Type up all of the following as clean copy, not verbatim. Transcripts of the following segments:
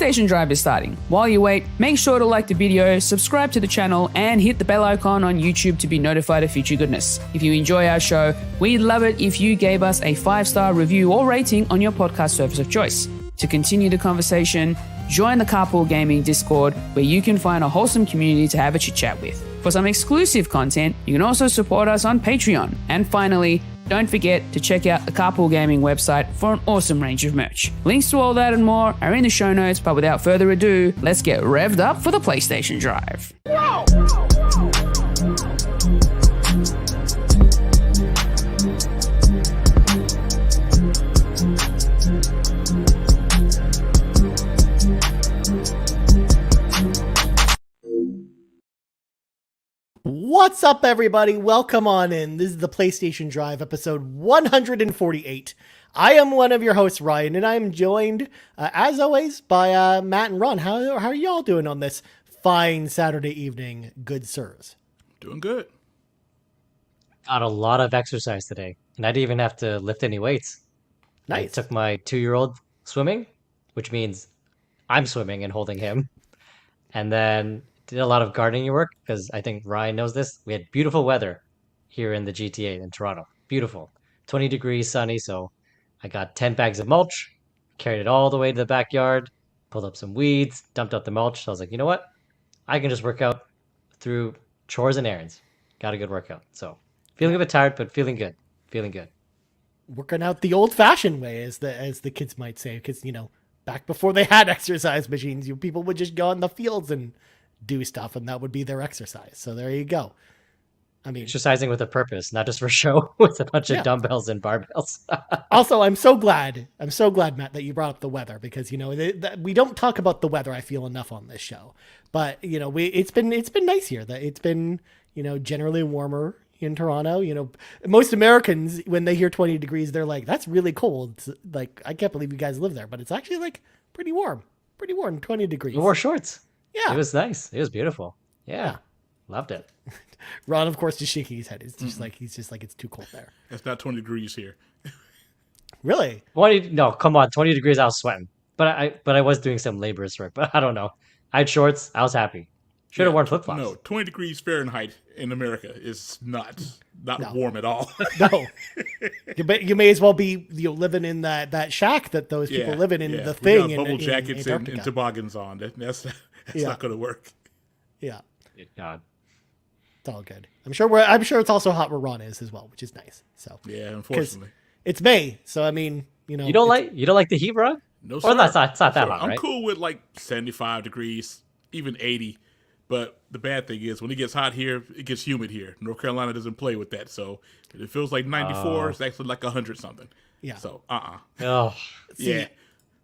PlayStation Drive is starting. While you wait, make sure to like the video, subscribe to the channel, and hit the bell icon on YouTube to be notified of future goodness. If you enjoy our show, we'd love it if you gave us a 5-star review or rating on your podcast service of choice. To continue the conversation, join the Carpool Gaming Discord, where you can find a wholesome community to have a chit-chat with. For some exclusive content, you can also support us on Patreon. And finally, don't forget to check out the Carpool Gaming website for an awesome range of merch. Links to all that and more are in the show notes, but without further ado, let's get revved up for the PlayStation Drive. Whoa! What's up, everybody? Welcome on in. This is the PlayStation Drive, episode 148. I am one of your hosts, Ryan, and I am joined, as always, by Matt and Ron. How are y'all doing on this fine Saturday evening, good sirs? Doing good. Got a lot of exercise today, and I didn't even have to lift any weights. Nice. I took my 2-year-old swimming, which means I'm swimming and holding him, and then did a lot of gardening work because I think Ryan knows this. We had beautiful weather here in the GTA in Toronto. Beautiful. 20 degrees, sunny. So I got 10 bags of mulch, carried it all the way to the backyard, pulled up some weeds, dumped out the mulch. So I was like, you know what? I can just work out through chores and errands. Got a good workout. So feeling a bit tired, but feeling good. Feeling good. Working out the old-fashioned way, as the kids might say, because, back before they had exercise machines, people would just go in the fields and do stuff, and that would be their exercise. So there you go. I mean, exercising with a purpose, not just for show with a bunch of dumbbells and barbells. Also, I'm so glad, Matt, that you brought up the weather, because we don't talk about the weather, I feel, enough on this show. But it's been nice here. That it's been generally warmer in Toronto. Most Americans, when they hear 20 degrees, they're like, "That's really cold." It's like, I can't believe you guys live there, but it's actually like pretty warm, 20 degrees. You wore shorts. Yeah. It was nice. It was beautiful. Yeah. Loved it. Ron, of course, just shaking his head. It's just like, he's just like, it's too cold there. It's not 20 degrees here. Really? 20? No, come on. 20 degrees, I was sweating. But I was doing some laborious work. But I don't know. I had shorts. I was happy. Should have worn flip-flops. No, 20 degrees Fahrenheit in America is not warm at all. No. You may as well be living in that shack that those people live in the thing. We got bubble jackets and toboggans on. That's not going to work. Yeah. God. It's all good. I'm sure it's also hot where Ron is as well, which is nice. So yeah, unfortunately, it's May, so I mean, you don't like the heat, Ron? No, sir. Or it's not that hot, right? I'm cool with like 75 degrees, even 80. But the bad thing is when it gets hot here, it gets humid here. North Carolina doesn't play with that, so it feels like 94. It's actually like 100 something. Yeah. So Oh. See,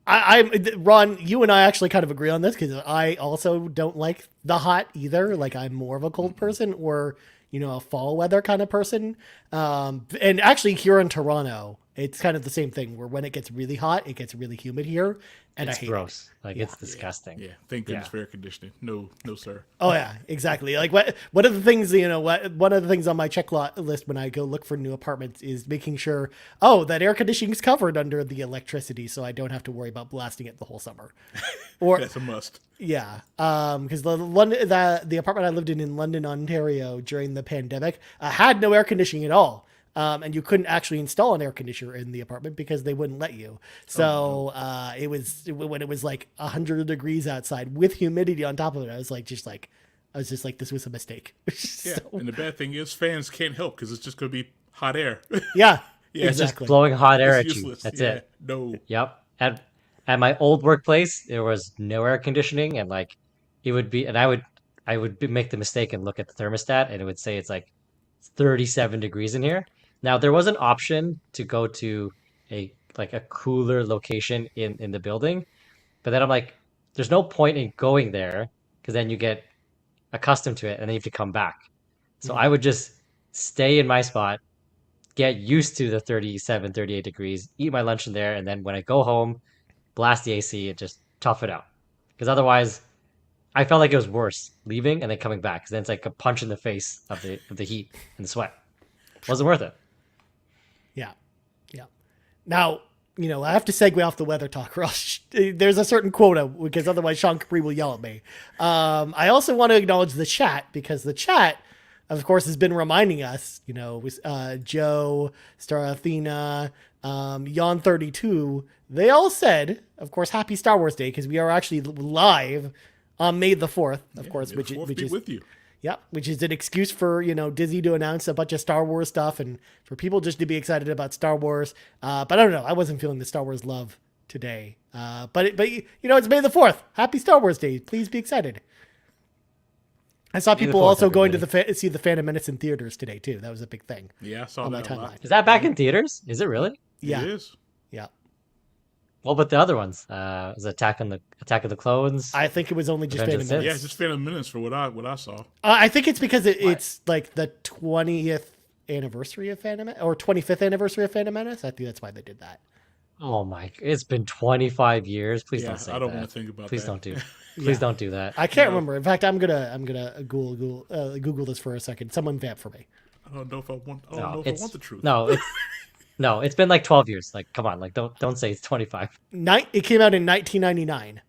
I Ron, you and I actually kind of agree on this, because I also don't like the hot either. Like, I'm more of a cold person, or a fall weather kind of person. And actually here in Toronto, it's kind of the same thing, where when it gets really hot, it gets really humid here, and it's I hate gross. it. Like, it's disgusting. Yeah. Thank goodness for air conditioning. No, sir. Oh yeah, exactly. Like one of the things, one of the things on my checklist when I go look for new apartments is making sure, that air conditioning is covered under the electricity, so I don't have to worry about blasting it the whole summer. Or that's a must. Yeah. Because the apartment I lived in London, Ontario during the pandemic had no air conditioning at all. And you couldn't actually install an air conditioner in the apartment because they wouldn't let you. So it was when it was like 100 degrees outside with humidity on top of it. I was just like, this was a mistake. Yeah, and the bad thing is fans can't help because it's just going to be hot air. Yeah, yeah, exactly. It's just blowing hot air at useless. you. That's it. No. No. Yep. At my old workplace, there was no air conditioning, and like it would be, and I would make the mistake and look at the thermostat, and it would say it's like 37 degrees in here. Now, there was an option to go to a cooler location in the building, but then I'm like, there's no point in going there because then you get accustomed to it and then you have to come back. So I would just stay in my spot, get used to the 37, 38 degrees, eat my lunch in there, and then when I go home, blast the AC and just tough it out. Because otherwise, I felt like it was worse leaving and then coming back, because then it's like a punch in the face of the heat and the sweat. Wasn't worth it. Yeah. Yeah. Now, I have to segue off the weather talk, or else there's a certain quota, because otherwise Sean Capri will yell at me. I also want to acknowledge the chat, because the chat, of course, has been reminding us, Joe, Star Athena, Yon32, they all said, of course, happy Star Wars Day, because we are actually live on May the 4th, of course, which is with you. Yep, which is an excuse for, Disney to announce a bunch of Star Wars stuff and for people just to be excited about Star Wars. But I don't know. I wasn't feeling the Star Wars love today. But it's May the 4th. Happy Star Wars Day. Please be excited. I saw people also going to see the Phantom Menace in theaters today, too. That was a big thing. Yeah, I saw on that my a lot. timeline. Is that back in theaters? Is it really? Yeah. It is. Yeah. What about the other ones? Is Attack of the Clones? I think it was only just Revenge of Phantom the Menace. Yeah, just Phantom Menace for what I saw. I think it's because it's like the 20th anniversary of Phantom Menace, or 25th anniversary of Phantom Menace. I think that's why they did that. Oh my! It's been 25 years. Please don't say that. I don't want to think about Please that. don't do. Please don't do that. I can't remember. In fact, I'm gonna Google this for a second. Someone vamp for me. I don't know if I want. I don't know if I want the truth. No, it's been like 12 years. Like, come on, like don't say it's 25. It came out in 1999,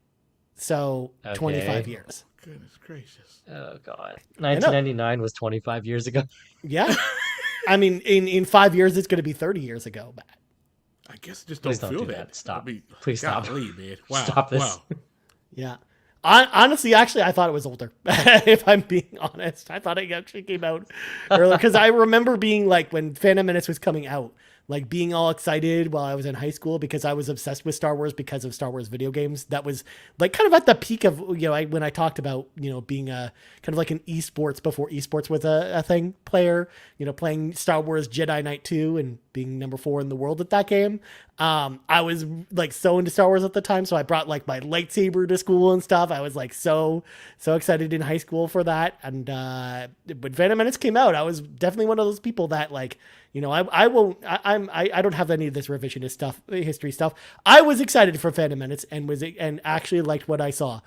so 25 years. Goodness gracious. Oh god, 1999 was 25 years ago. Yeah, I mean, in 5 years, it's going to be 30 years ago, Matt. I guess I just don't feel do that. Stop. I mean, Please stop. golly, man. Wow. Stop this. Wow. Yeah. Honestly, actually, I thought it was older. If I'm being honest, I thought it actually came out earlier, because I remember being like, when Phantom Menace was coming out, like being all excited while I was in high school, because I was obsessed with Star Wars because of Star Wars video games. That was like kind of at the peak of, when I talked about, being a kind of like an esports before esports was a thing player, playing Star Wars Jedi Knight 2 and being number 4 in the world at that game. I was like so into Star Wars at the time. So I brought like my lightsaber to school and stuff. I was like so excited in high school for that. And when Phantom Menace came out, I was definitely one of those people that like, I don't have any of this revisionist stuff, history stuff. I was excited for Phantom Menace and actually liked what I saw,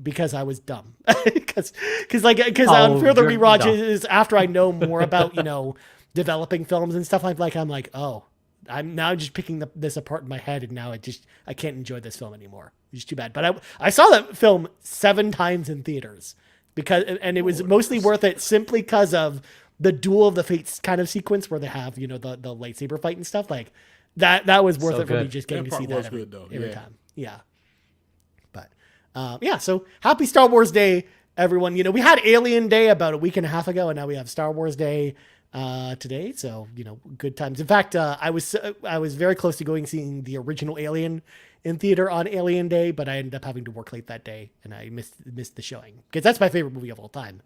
because I was dumb. Because on further rewatches, after I know more about, developing films and stuff I'm like, oh, I'm now just picking this apart in my head, and now I can't enjoy this film anymore. It's too bad. But I saw that film 7 times in theaters, and it was mostly worth it simply because of the Duel of the Fates kind of sequence where they have, the lightsaber fight and stuff like that. That was worth it for me, just getting to see that every time. Yeah. But so happy Star Wars Day, everyone. We had Alien Day about a week and a half ago, and now we have Star Wars Day today. So, good times. In fact, I was very close to seeing the original Alien in theater on Alien Day, but I ended up having to work late that day, and I missed the showing, because that's my favorite movie of all time.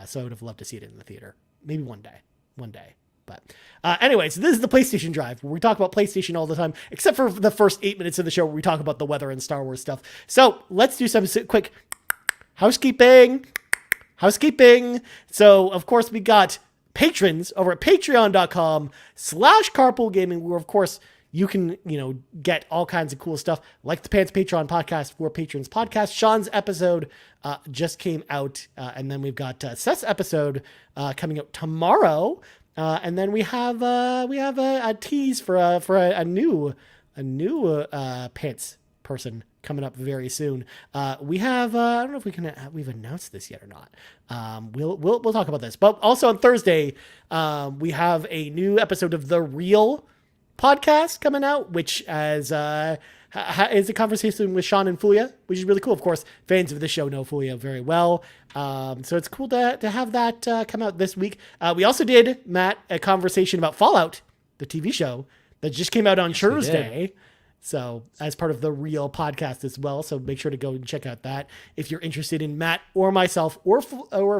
So I would have loved to see it in the theater. Maybe one day. But anyways, this is the PlayStation Drive, where we talk about PlayStation all the time, except for the first 8 minutes of the show where we talk about the weather and Star Wars stuff. So let's do some quick housekeeping. So, of course, we got patrons over at patreon.com/carpoolgaming, where, of course, you can, get all kinds of cool stuff like the Pants Patreon podcast for patrons podcast. Sean's episode just came out, and then we've got Seth's episode coming out tomorrow, and then we have a tease for a new pants person coming up very soon. We have I don't know if we've announced this yet or not. We'll talk about this, but also on Thursday we have a new episode of The Real podcast coming out, which is a conversation with Sean and Fulia, which is really cool. Of course, fans of the show know Fulia very well. So it's cool to have that come out this week. We also did, Matt, a conversation about Fallout, the TV show that just came out on Thursday. So as part of The Real podcast as well. So make sure to go and check out that if you're interested in Matt or myself or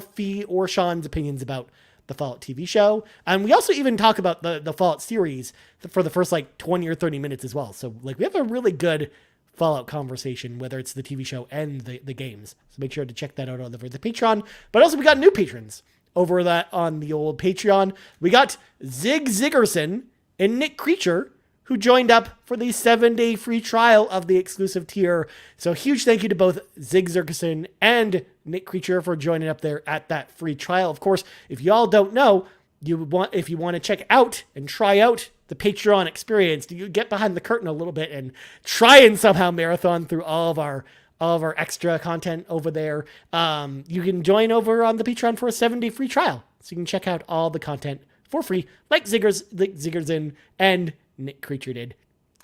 Fee or Sean's opinions about the Fallout TV show. And we also even talk about the Fallout series for the first 20 or 30 minutes as well. So we have a really good Fallout conversation, whether it's the TV show and the games. So make sure to check that out over the Patreon. But also we got new patrons over that on the old Patreon. We got Zig Ziggerson and Nick Creature, who joined up for the 7-day free trial of the exclusive tier. So huge thank you to both Zig Zirkison and Nick Creature for joining up there at that free trial. Of course, if y'all don't know, if you want to check out and try out the Patreon experience, you get behind the curtain a little bit and try and somehow marathon through all of our extra content over there. You can join over on the Patreon for a 7-day free trial, so you can check out all the content for free, like Ziggers in and Nick Creature did.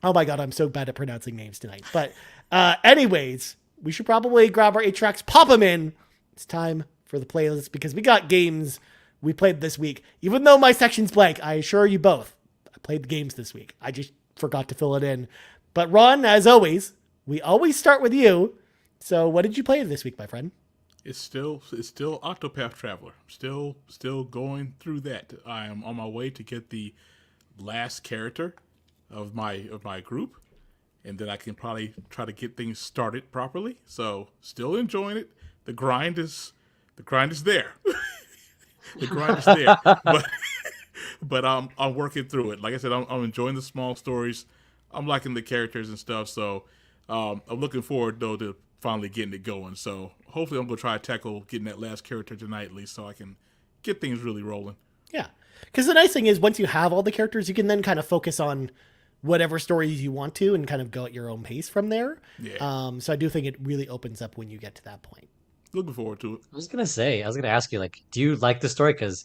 Oh my god, I'm so bad at pronouncing names tonight. But anyways, we should probably grab our 8 tracks, pop them in. It's time for the playlist because we got games we played this week. Even though my section's blank, I assure you both, I played the games this week. I just forgot to fill it in. But Ron, as always, we always start with you. So what did you play this week, my friend? It's still Octopath Traveler. Still going through that. I am on my way to get the last character of my group, and then I can probably try to get things started properly. So still enjoying it. The grind is there. The grind is there. But I'm working through it. Like I said, I'm enjoying the small stories. I'm liking the characters and stuff. So I'm looking forward though to finally getting it going. So hopefully I'm gonna try to tackle getting that last character tonight at least, so I can get things really rolling. Yeah, because the nice thing is once you have all the characters, you can then kind of focus on whatever stories you want to and kind of go at your own pace from there. Yeah. So I do think it really opens up when you get to that point. Looking forward to it. I was gonna ask you, like, do you like the story? Because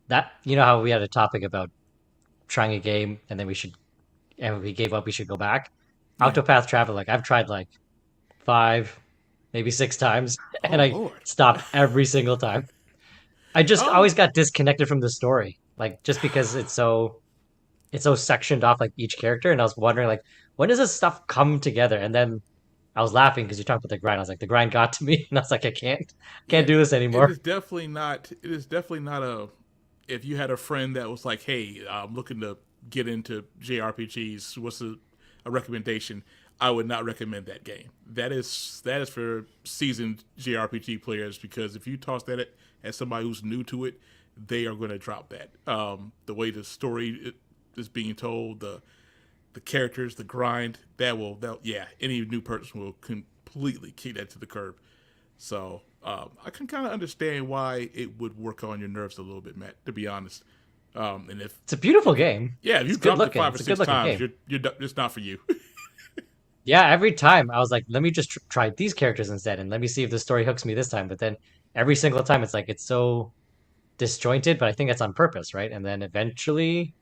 that, you know how we had a topic about trying a game and then and we gave up, we should go back. Yeah. Octopath Traveler, like I've tried like 5, maybe 6 times, and I stopped every single time. I just always got disconnected from the story, like just because it's so sectioned off, like each character, and I was wondering like when does this stuff come together? And then I was laughing because you talked about the grind. I was like, the grind got to me, and I was like, I can't do this anymore. It is definitely not a. If you had a friend that was like, hey, I'm looking to get into JRPGs, what's a recommendation? I would not recommend that game. That is for seasoned JRPG players, because if you toss that at somebody who's new to it, they are going to drop that. The way the story is being told, the characters, the grind, any new person will completely kick that to the curb. So I can kind of understand why it would work on your nerves a little bit, Matt, to be honest. And if it's a beautiful game. Yeah, if you dropped it 5 or 6 times, it's not for you. Yeah, every time I was like, let me just try these characters instead, and let me see if the story hooks me this time. But then every single time, it's like it's so disjointed. But I think that's on purpose, right? And then eventually,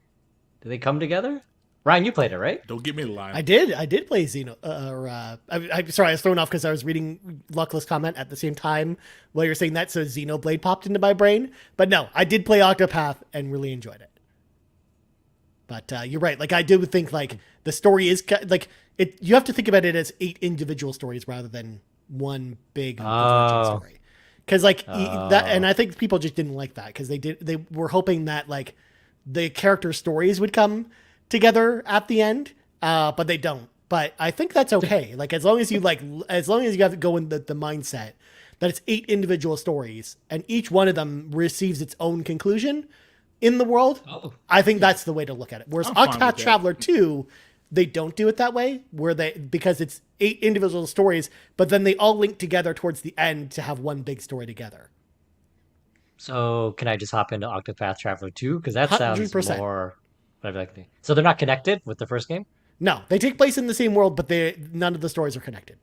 do they come together? Ryan, you played it, right? Don't give me the line. I did play Xeno. I'm sorry, I was thrown off because I was reading Luckless comment at the same time while you were saying that, so Xenoblade popped into my brain. But no, I did play Octopath and really enjoyed it. But you're right. Like I do think like the story is like it. You have to think about it as 8 individual stories rather than one big story. Because that, and I think people just didn't like that because they were hoping that like the character stories would come together at the end, but they don't. But I think that's okay. Like as long as you have to go in the mindset that it's 8 individual stories and each one of them receives its own conclusion in the world, I think that's the way to look at it. Whereas Octopath Traveler 2, they don't do it that way, because it's 8 individual stories, but then they all link together towards the end to have one big story together. So can I just hop into Octopath Traveler 2? Because that sounds 100%. more. So they're not connected with the first game? No, they take place in the same world, but none of the stories are connected.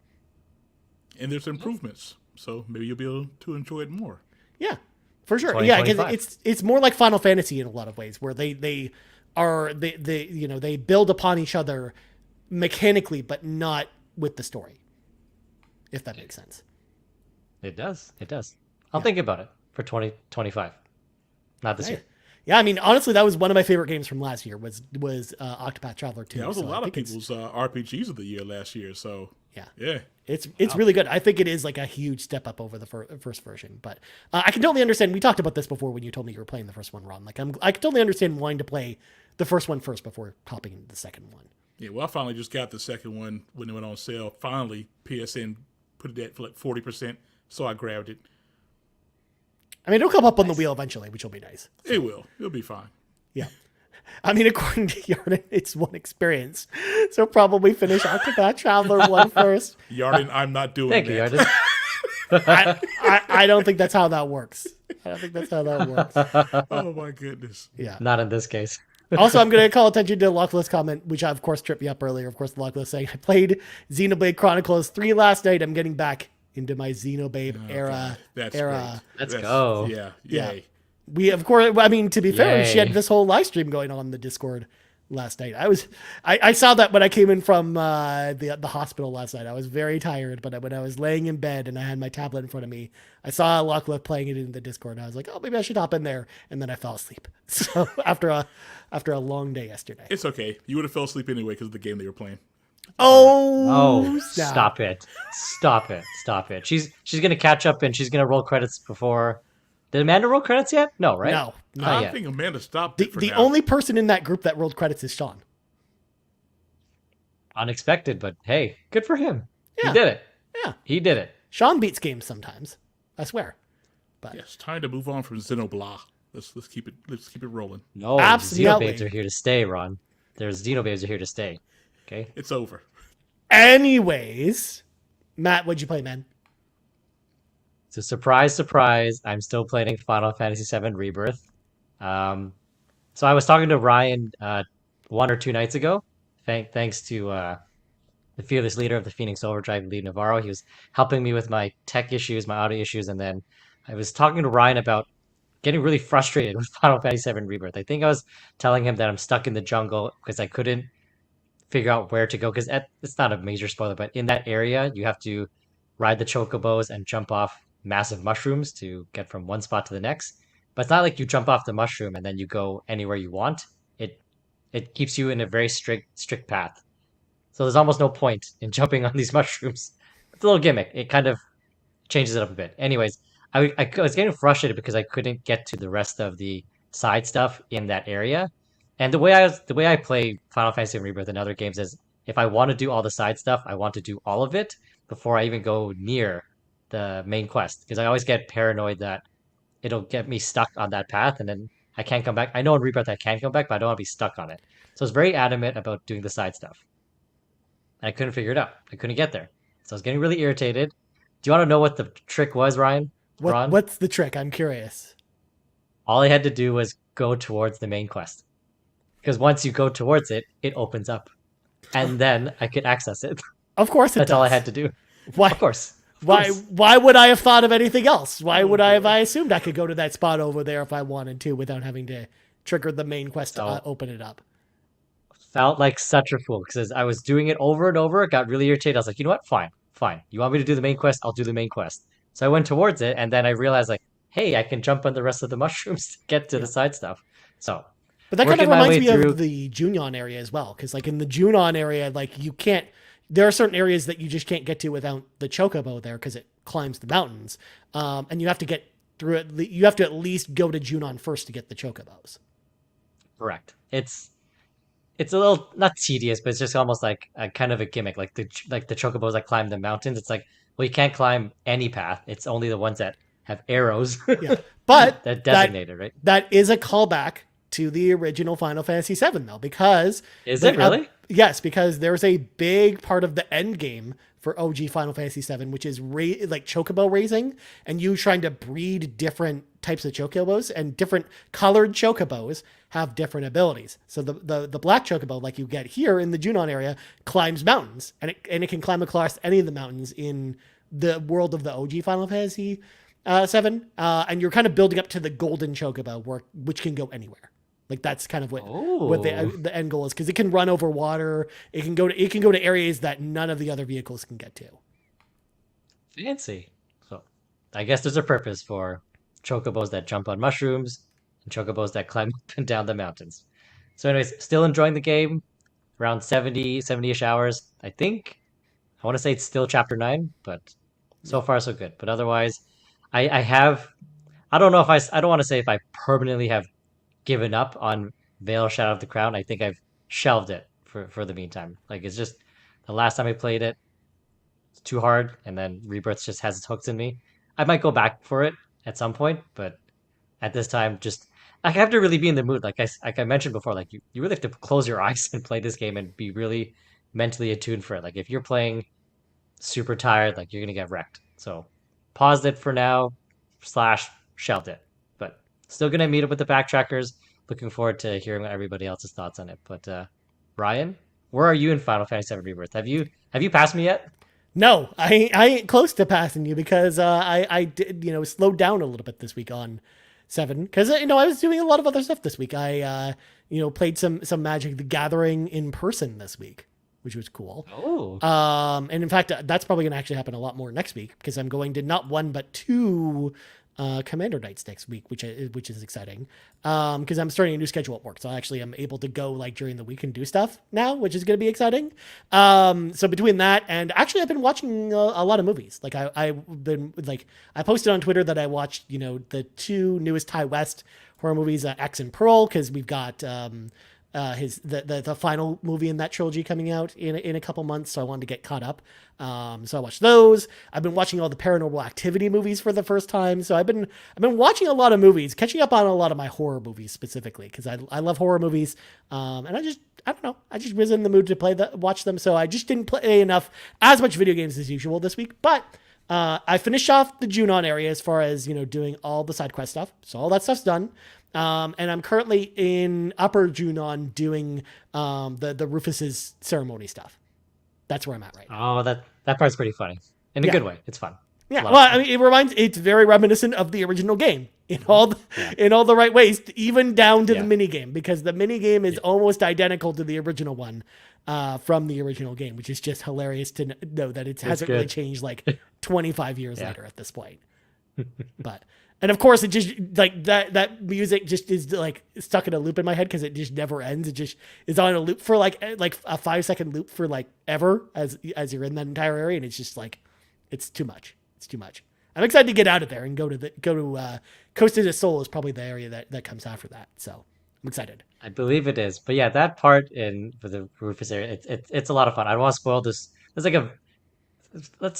And there's improvements, so maybe you'll be able to enjoy it more. Yeah, for sure. Yeah, because it's more like Final Fantasy in a lot of ways, where they build upon each other mechanically, but not with the story. If that makes sense. It does. I'll think about it for 2025. Not this year. Yeah, I mean, honestly, that was one of my favorite games from last year. Was Octopath Traveler 2. Yeah, that was a lot of people's RPGs of the year last year. So yeah, it's really good. I think it is like a huge step up over the first version. But I can totally understand. We talked about this before when you told me you were playing the first one, Ron. Like I can totally understand wanting to play the first one first before hopping into the second one. Yeah, well, I finally just got the second one when it went on sale. Finally, PSN put it at for like 40%, so I grabbed it. I mean, it'll come up on the wheel eventually, which will be nice. So. It will. It'll be fine. Yeah. I mean, according to Yarden, it's one experience. So probably finish Octopath Traveler 1 first. Yarden, I'm not doing Thank that. You, Yarden. I don't think that's how that works. I don't think that's how that works. Oh my goodness. Yeah. Not in this case. Also, I'm going to call attention to the Lockless comment, which of course tripped me up earlier. Of course, the Lockless saying, I played Xenoblade Chronicles 3 last night. I'm getting back into my Xenobabe era. That's era. Let's go. Yeah. Yeah. Yay. We, of course, I mean, to be fair, she Yay. had this whole live stream going on the Discord last night. I saw that when I came in from the hospital last night. I was very tired, but when I was laying in bed and I had my tablet in front of me, I saw Lachlan playing it in the Discord, and I was like, oh, maybe I should hop in there. And then I fell asleep. So after a long day yesterday. It's okay. You would have fell asleep anyway because of the game they were playing. Oh, Stop it. Stop it. Stop it. She's gonna catch up and she's gonna roll credits before. Did Amanda roll credits yet? No, right? No. I yet. think Amanda stopped it for The now. only person in that group that rolled credits is Sean. Unexpected, but hey, good for him. Yeah. He did it. Yeah. He did it. Sean beats games sometimes. I swear. But Yes, time to move on from Xenobabes. Let's keep it rolling. No, Absolutely. Xenobabes are here to stay, Ron. There's Xenobabes are here to stay. Okay. It's over. anyways, Matt, what'd you play, man? So surprise, surprise, I'm still playing Final Fantasy VII Rebirth. So I was talking to Ryan 1 or 2 nights ago. Thanks to the fearless leader of the Phoenix Overdrive, Lee Navarro. He was helping me with my tech issues, my audio issues, and then I was talking to Ryan about getting really frustrated with Final Fantasy VII Rebirth. I think I was telling him that I'm stuck in the jungle because I couldn't figure out where to go. Because it's not a major spoiler, but in that area, you have to ride the chocobos and jump off massive mushrooms to get from one spot to the next. But it's not like you jump off the mushroom and then you go anywhere you want. It keeps you in a very strict path. So there's almost no point in jumping on these mushrooms. It's a little gimmick. It kind of changes it up a bit. Anyways, I was getting frustrated because I couldn't get to the rest of the side stuff in that area. And the way I play Final Fantasy Rebirth and other games is if I want to do all the side stuff, I want to do all of it before I even go near the main quest. Because I always get paranoid that it'll get me stuck on that path and then I can't come back. I know in Rebirth I can come back, but I don't want to be stuck on it. So I was very adamant about doing the side stuff. And I couldn't figure it out. I couldn't get there. So I was getting really irritated. Do you want to know what the trick was, Ryan? Ron? What's the trick? I'm curious. All I had to do was go towards the main quest. Because once you go towards it, it opens up. And then I could access it. Of course it That's does. all I had to do. Why? Of course. Why would I have thought of anything else? Why would I have assumed I could go to that spot over there if I wanted to without having to trigger the main quest to open it up? Felt like such a fool because I was doing it over and over. Got really irritated. I was like, you know what? Fine. You want me to do the main quest? I'll do the main quest. So I went towards it, and then I realized, like, hey, I can jump on the rest of the mushrooms to get to the side stuff. So, but that kind of working my reminds way me through- of the Junon area as well, because like in the Junon area, like you can't. There are certain areas that you just can't get to without the chocobo there because it climbs the mountains, and you have to get through it. You have to at least go to Junon first to get the chocobos. correct. It's a little not tedious, but it's just almost like a kind of a gimmick. Like the chocobos that climb the mountains. It's like, well, you can't climb any path. It's only the ones that have arrows. Yeah, but that designated, right? That is a callback to the original Final Fantasy VII, though, because Is it really? Yes, because there's a big part of the end game for OG Final Fantasy VII, which is like chocobo raising, and you trying to breed different types of chocobos, and different colored chocobos have different abilities. So the black chocobo, like you get here in the Junon area, climbs mountains, and it can climb across any of the mountains in the world of the OG Final Fantasy VII, and you're kind of building up to the golden chocobo, which can go anywhere. Like that's kind of what the end goal is, because it can run over water. It can go to areas that none of the other vehicles can get to. Fancy. So, I guess there's a purpose for chocobos that jump on mushrooms and chocobos that climb up and down the mountains. So, anyways, still enjoying the game. Around 70-ish hours, I think. I want to say it's still chapter 9, but so far so good. But otherwise, I don't know if I don't want to say if I permanently have given up on Veil Shadow of the Crown. I think I've shelved it for the meantime. Like it's just the last time I played it, it's too hard, and then Rebirth just has its hooks in me. I might go back for it at some point, but at this time, just I have to really be in the mood. Like I mentioned before, like you really have to close your eyes and play this game and be really mentally attuned for it. Like if you're playing super tired, like you're gonna get wrecked. So paused it for now, / shelved it. Still gonna meet up with the backtrackers. Looking forward to hearing everybody else's thoughts on it. But Ryan, where are you in Final Fantasy VII Rebirth? Have you passed me yet? No, I ain't close to passing you because I did, slowed down a little bit this week on 7 because I was doing a lot of other stuff this week. I played some Magic the Gathering in person this week, which was cool. Oh. And in fact, that's probably going to actually happen a lot more next week because I'm going to not 1 but 2 Commander Nights next week, which is exciting. Because I'm starting a new schedule at work, so I actually am able to go like during the week and do stuff now, which is going to be exciting. So between that and actually, I've been watching a lot of movies. Like I've been like I posted on Twitter that I watched the 2 newest Ty West horror movies, X and Pearl, because we've got the final movie in that trilogy coming out in a couple months, so I wanted to get caught up. So I watched those. I've been watching all the Paranormal Activity movies for the first time, so I've been watching a lot of movies, catching up on a lot of my horror movies specifically because I love horror movies. And I don't know, I just was in the mood to watch them, so I just didn't play as much video games as usual this week, but. I finished off the Junon area as far as, doing all the side quest stuff. So all that stuff's done. And I'm currently in Upper Junon doing the Rufus's ceremony stuff. That's where I'm at right now. Oh, that part's pretty funny. In a good way. It's fun. Yeah, well, I mean, it's very reminiscent of the original game in all the right ways, even down to the mini game, because the mini game is almost identical to the original one from the original game, which is just hilarious to know that it hasn't really changed like 25 years later at this point. And of course, it just like that music just is like stuck in a loop in my head because it just never ends. It just is on a loop for like a 5-second loop for like ever as you're in that entire area, and it's just like it's too much. It's too much. I'm excited to get out of there and go to Costa del Sol is probably the area that comes after that. So I'm excited. I believe it is, but yeah, that part for the Rufus area, it's a lot of fun. I don't want to spoil this. There's like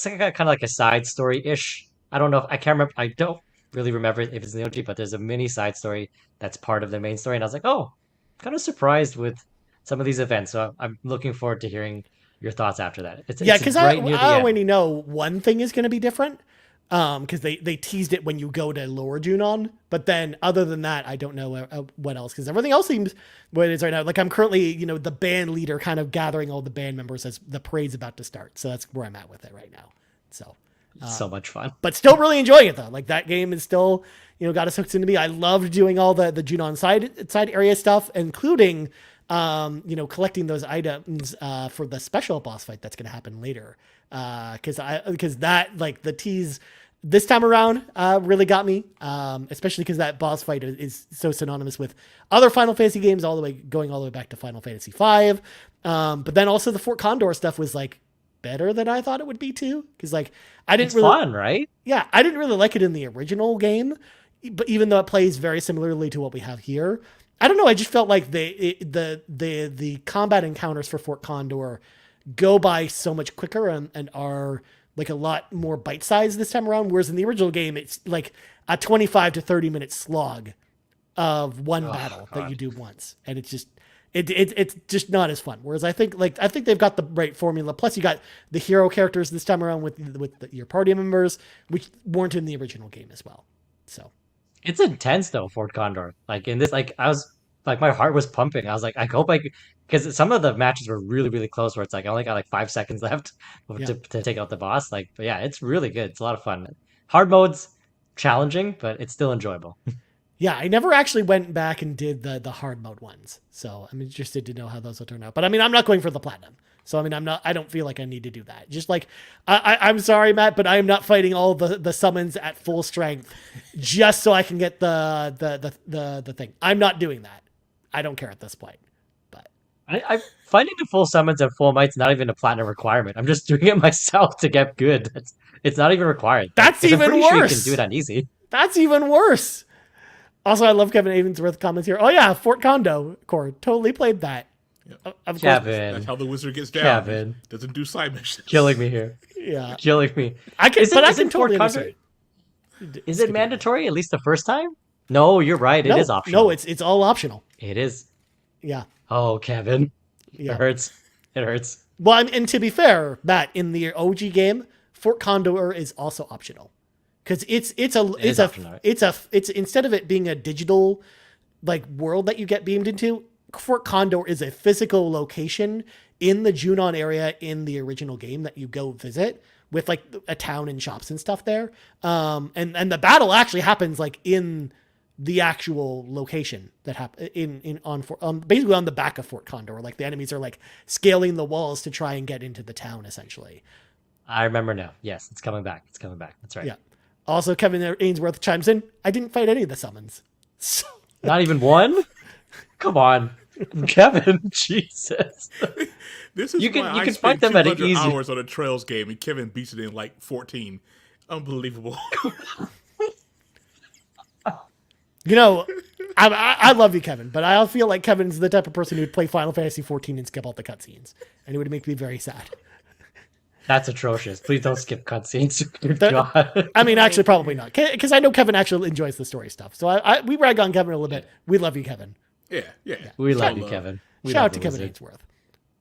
kind of like a side story ish. I don't know. I can't remember. I don't really remember if it's in the OG, but there's a mini side story that's part of the main story, and I was like, oh, kind of surprised with some of these events. So I'm looking forward to hearing your thoughts after that. Because I already know one thing is going to be different. Because they teased it when you go to Lower Junon, but then other than that, I don't know what else. Because everything else seems what it is right now. Like I'm currently, the band leader, kind of gathering all the band members as the parade's about to start. So that's where I'm at with it right now. So. So much fun, but still really enjoying it though. Like that game is still, got us hooked into me. I loved doing all the Junon side area stuff, including, collecting those items for the special boss fight that's going to happen later. Because that like the tease this time around really got me, especially because that boss fight is so synonymous with other Final Fantasy games, going all the way back to Final Fantasy V. But then also the Fort Condor stuff was like better than I thought it would be too, because like it's fun, right? Yeah, I didn't really like it in the original game, but even though it plays very similarly to what we have here, I don't know. I just felt like the combat encounters for Fort Condor go by so much quicker and are like a lot more bite sized this time around. Whereas in the original game, it's like a 25 to 30 minute slog of one battle that you do once, and it's just. It's just not as fun. Whereas I think they've got the right formula. Plus you got the hero characters this time around with your party members, which weren't in the original game as well. So it's intense though, Fort Condor. Like in this, like I was like my heart was pumping. I was like, I hope because some of the matches were really really close where it's like I only got like 5 seconds left to take out the boss. Like, but yeah, it's really good. It's a lot of fun. Hard mode's challenging, but it's still enjoyable. Yeah, I never actually went back and did the hard mode ones, so I'm interested to know how those will turn out. But I mean, I'm not going for the platinum, so I mean, I don't feel like I need to do that. Just like I'm sorry, Matt, but I am not fighting all the summons at full strength just so I can get the thing. I'm not doing that. I don't care at this point. But I finding the full summons at full might's not even a platinum requirement. I'm just doing it myself to get good. It's not even required. That's even worse. Sure you can do it on easy. That's even worse. Also, I love Kevin Avensworth comments here. Oh yeah, Fort Condo core. Totally played that. Yep. Of course. Kevin. That's how the wizard gets down. Kevin. Doesn't do side missions. Killing me here. Yeah. Killing me. I can totally understand. Is it mandatory at least the first time? No, you're right. It is optional. No, it's all optional. It is. Yeah. Oh, Kevin. Yeah. It hurts. It hurts. Well, and to be fair, Matt, in the OG game, Fort Condor is also optional. because it's instead of it being a digital like world that you get beamed into, Fort Condor is a physical location in the Junon area in the original game that you go visit with like a town and shops and stuff there. And the battle actually happens like in the actual location that basically on the back of Fort Condor. Like the enemies are like scaling the walls to try and get into the town essentially. I remember now. Yes, it's coming back. It's coming back. That's right. Yeah. Also, Kevin Ainsworth chimes in. I didn't fight any of the summons. So... Not even one? Come on. Kevin, Jesus. This is you why I can spent fight them at an 200 easy hours on a Trails game, and Kevin beats it in like 14. Unbelievable. You know, I love you, Kevin, but I feel like Kevin's the type of person who would play Final Fantasy 14 and skip all the cutscenes, and it would make me very sad. That's atrocious. Please don't skip cutscenes. God. I mean, actually, probably not, because I know Kevin actually enjoys the story stuff. So we rag on Kevin a little bit. We love you, Kevin. Yeah. We love you, Kevin. Shout out to Kevin Ainsworth.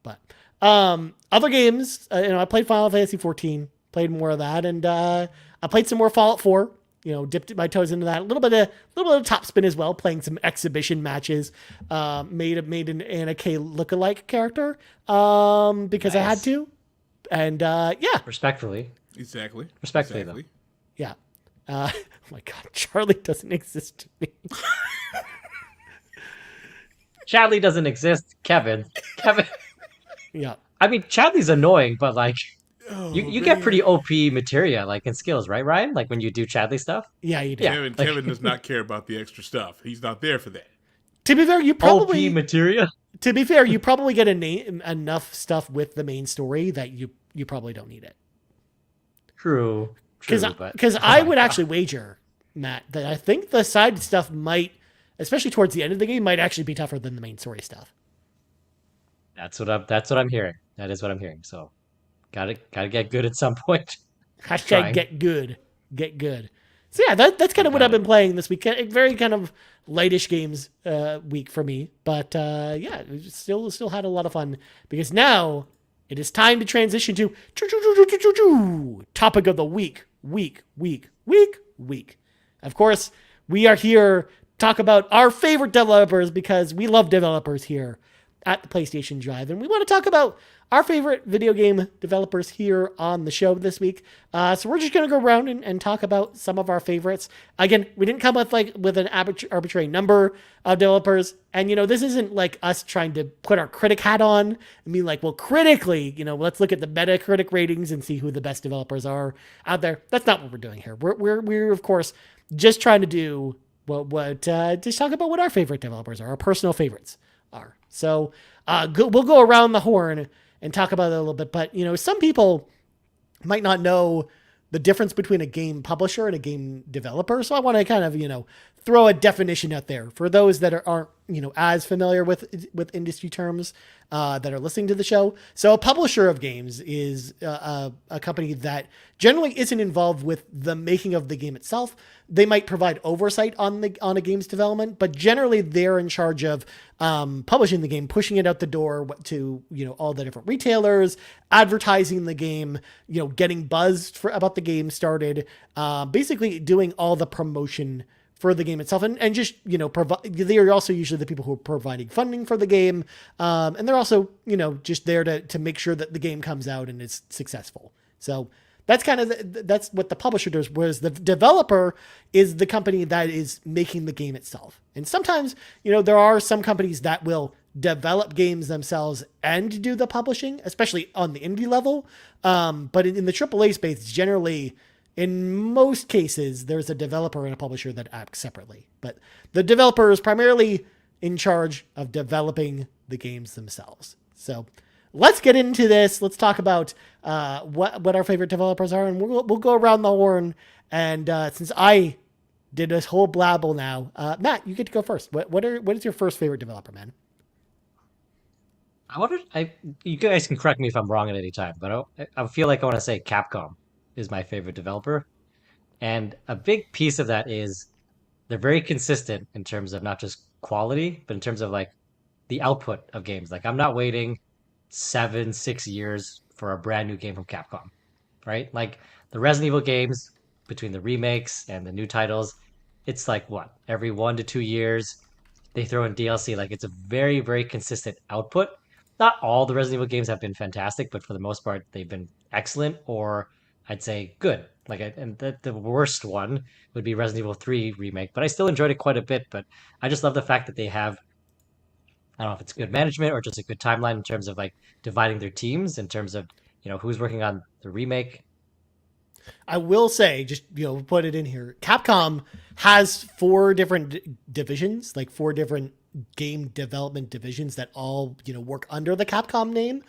But other games, I played Final Fantasy 14, played more of that, and I played some more Fallout 4. Dipped my toes into that. A little bit of top spin as well, playing some exhibition matches. Made an Anna K lookalike character because I had to. And yeah. Respectfully, though. Yeah. Oh my God, Charlie doesn't exist to me. Chadley doesn't exist, Kevin. Yeah. I mean, Chadley's annoying, but like, you get pretty OP materia, like in skills, right, Ryan? Like when you do Chadley stuff. Yeah, you do. Yeah, Kevin does not care about the extra stuff. He's not there for that. To be fair, you probably OP materia. To be fair, you probably get enough stuff with the main story that you probably don't need it. True. Because I would actually wager, Matt, that I think the side stuff might, especially towards the end of the game, might actually be tougher than the main story stuff. That's what I'm hearing. That is what I'm hearing. So, gotta get good at some point. Hashtag get good. So yeah, that's kind of what I've been playing this week. Very kind of lightish games week for me, but yeah, still had a lot of fun because now it is time to transition to topic of the week. Of course, we are here to talk about our favorite developers because we love developers here at the PlayStation Drive, and we want to talk about our favorite video game developers here on the show this week. So we're just going to go around and talk about some of our favorites. Again, we didn't come with an arbitrary number of developers. And, this isn't like us trying to put our critic hat on and be like, well, critically, let's look at the Metacritic ratings and see who the best developers are out there. That's not what we're doing here. We're of course, just trying to do just talk about what our favorite developers are, our personal favorites are. So we'll go around the horn and talk about it a little bit. But, some people might not know the difference between a game publisher and a game developer. So I want to kind of, throw a definition out there for those that aren't, as familiar with industry terms that are listening to the show. So a publisher of games is a company that generally isn't involved with the making of the game itself. They might provide oversight on a game's development, but generally they're in charge of publishing the game, pushing it out the door to all the different retailers, advertising the game, getting buzzed about the game started, basically doing all the promotion for the game itself, and just they are also usually the people who are providing funding for the game, and they're also just there to make sure that the game comes out and is successful. So that's that's what the publisher does, whereas the developer is the company that is making the game itself. And sometimes there are some companies that will develop games themselves and do the publishing, especially on the indie level. But in the AAA space, generally, in most cases, there's a developer and a publisher that act separately. But the developer is primarily in charge of developing the games themselves. So let's get into this. Let's talk about what our favorite developers are, and we'll go around the horn. And since I did this whole blabble now, Matt, you get to go first. What is your first favorite developer, man? You guys can correct me if I'm wrong at any time, but I feel like I want to say Capcom is my favorite developer. And a big piece of that is they're very consistent in terms of not just quality, but in terms of like the output of games. Like I'm not waiting 6 years for a brand new game from Capcom, right? Like the Resident Evil games between the remakes and the new titles, it's like what, every 1 to 2 years they throw in DLC. Like it's a very, very consistent output. Not all the Resident Evil games have been fantastic, but for the most part, they've been excellent, or I'd say good. And the worst one would be Resident Evil 3 remake, but I still enjoyed it quite a bit. But I just love the fact that they have, I don't know if it's good management or just a good timeline in terms of like dividing their teams in terms of, who's working on the remake. I will say, just put it in here. Capcom has 4 different divisions, like 4 different game development divisions that all work under the Capcom name.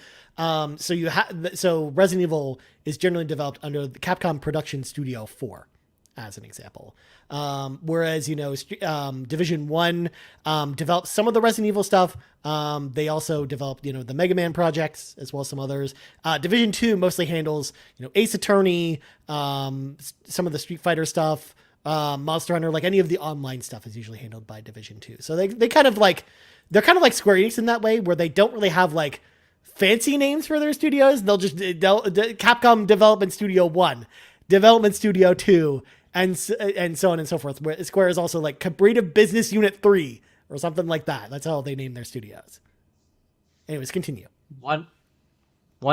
So Resident Evil is generally developed under the Capcom Production Studio 4, as an example. Whereas Division 1 develops some of the Resident Evil stuff. They also develop the Mega Man projects as well as some others. Division 2 mostly handles Ace Attorney, some of the Street Fighter stuff, Monster Hunter, like any of the online stuff is usually handled by Division 2. So they're kind of like Square Enix in that way, where they don't really have like fancy names for their studios. They'll just Capcom Development Studio 1, Development Studio 2, and so on and so forth. Where Square is also like Creative Business Unit 3 or something like that. That's how they name their studios. Anyways, continue. One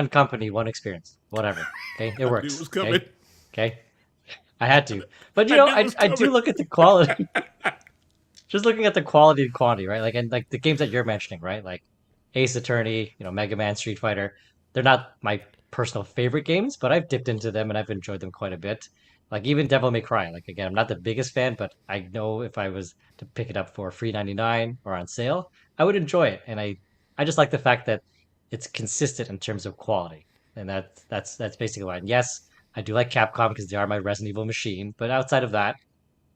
company, one experience. Whatever. Okay, it works. It was coming. Okay. I had to. But I do look at the quality. Just looking at the quality and quantity, right? Like, and like the games that you're mentioning, right? Like Ace Attorney, Mega Man, Street Fighter. They're not my personal favorite games, but I've dipped into them and I've enjoyed them quite a bit. Like even Devil May Cry. Like again, I'm not the biggest fan, but I know if I was to pick it up for free 99 or on sale, I would enjoy it. And I just like the fact that it's consistent in terms of quality. And that's basically why. And yes, I do like Capcom because they are my Resident Evil machine. But outside of that,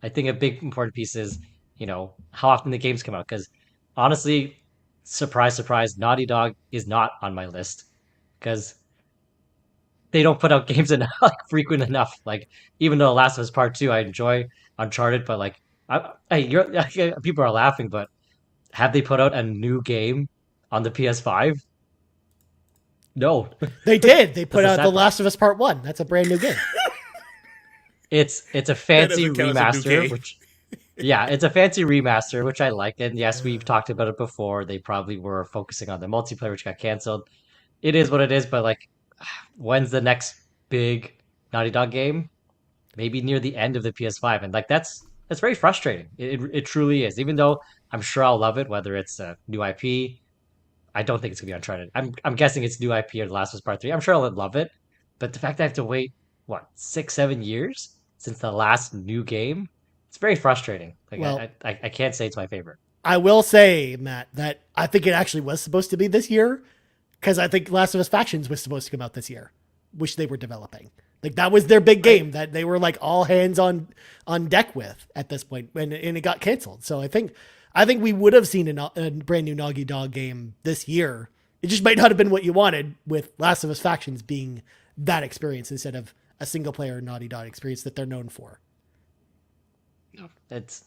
I think a big important piece is, how often the games come out. Because honestly, surprise, surprise, Naughty Dog is not on my list because they don't put out games enough, like frequent enough. Like even though Last of Us Part 2, I enjoy Uncharted, but like, people are laughing, but have they put out a new game on the PS5? No. They did. They put out The Last of Us Part 1. That's a brand new game. It's a fancy remaster, it's a fancy remaster, which I like. And yes, we've talked about it before. They probably were focusing on the multiplayer, which got canceled. It is what it is, but like, when's the next big Naughty Dog game? Maybe near the end of the PS5. And like, that's very frustrating. It truly is. Even though I'm sure I'll love it, whether it's a new IP. I don't think it's gonna be Uncharted. I'm guessing it's new IP or The Last of Us Part 3. I'm sure I'll love it, but the fact that I have to wait 6-7 years since the last new game, it's very frustrating. Like, well, I can't say it's my favorite. I will say, Matt, that I think it actually was supposed to be this year, because I think Last of Us Factions was supposed to come out this year, which they were developing. Like that was their big game that they were like all hands on deck with at this point, and it got canceled. So I think we would have seen a brand new Naughty Dog game this year. It just might not have been what you wanted, with Last of Us Factions being that experience instead of a single player Naughty Dog experience that they're known for. That's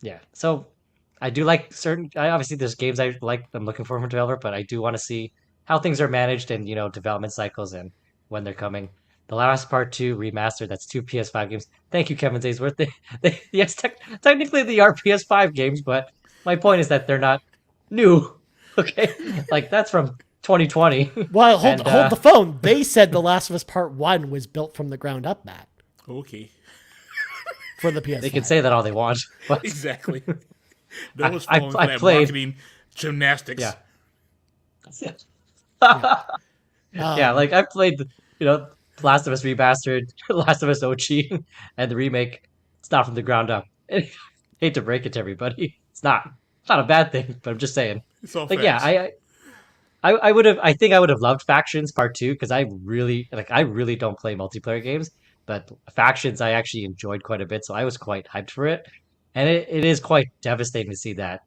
yeah. So I do like obviously there's games I'm looking for from a developer, but I do want to see how things are managed and development cycles and when they're coming. The Last Part 2 remastered, that's 2 PS5 games. Thank you, Kevin Zaysworth. Yes, technically they are PS5 games, but my point is that they're not new. Okay? Like, that's from 2020. Well, hold the phone. They said The Last of Us Part 1 was built from the ground up, Matt. Okay. For the PS5. They can say that all they want. But exactly. No one's falling for that marketing gymnastics. Yeah. Yeah, like, I've played, Last of Us Remastered, Last of Us OG, and the remake. It's not from the ground up. I hate to break it to everybody. It's not a bad thing, but I'm just saying. It's all like, facts. yeah, I think I would have loved Factions Part 2 because I really don't play multiplayer games, but Factions I actually enjoyed quite a bit, so I was quite hyped for it. And it is quite devastating to see that,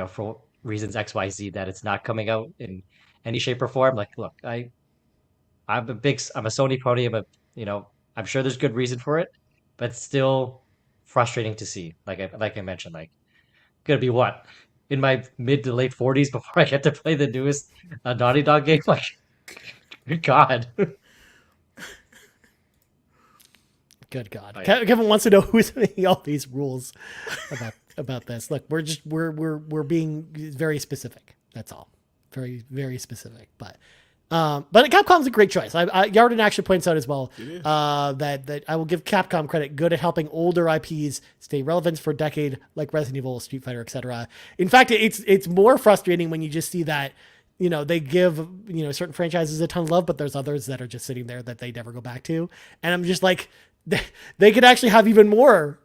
for reasons XYZ, that it's not coming out in any shape or form. Like, look, I'm a Sony pony. I'm sure there's good reason for it, but it's still frustrating to see. Like I mentioned, like, gonna be what, in my mid to late 40s before I get to play the newest Naughty Dog game. Like, good God. Good God. Oh, yeah. Kevin wants to know who's making all these rules about this. Look, we're being very specific. That's all. Very, very specific. But Capcom's a great choice. Yarden actually points out as well that I will give Capcom credit, good at helping older IPs stay relevant for a decade, like Resident Evil, Street Fighter, etc. In fact, it's more frustrating when you just see that, you know, they give, you know, certain franchises a ton of love, but there's others that are just sitting there that they never go back to. And I'm just like, they could actually have even more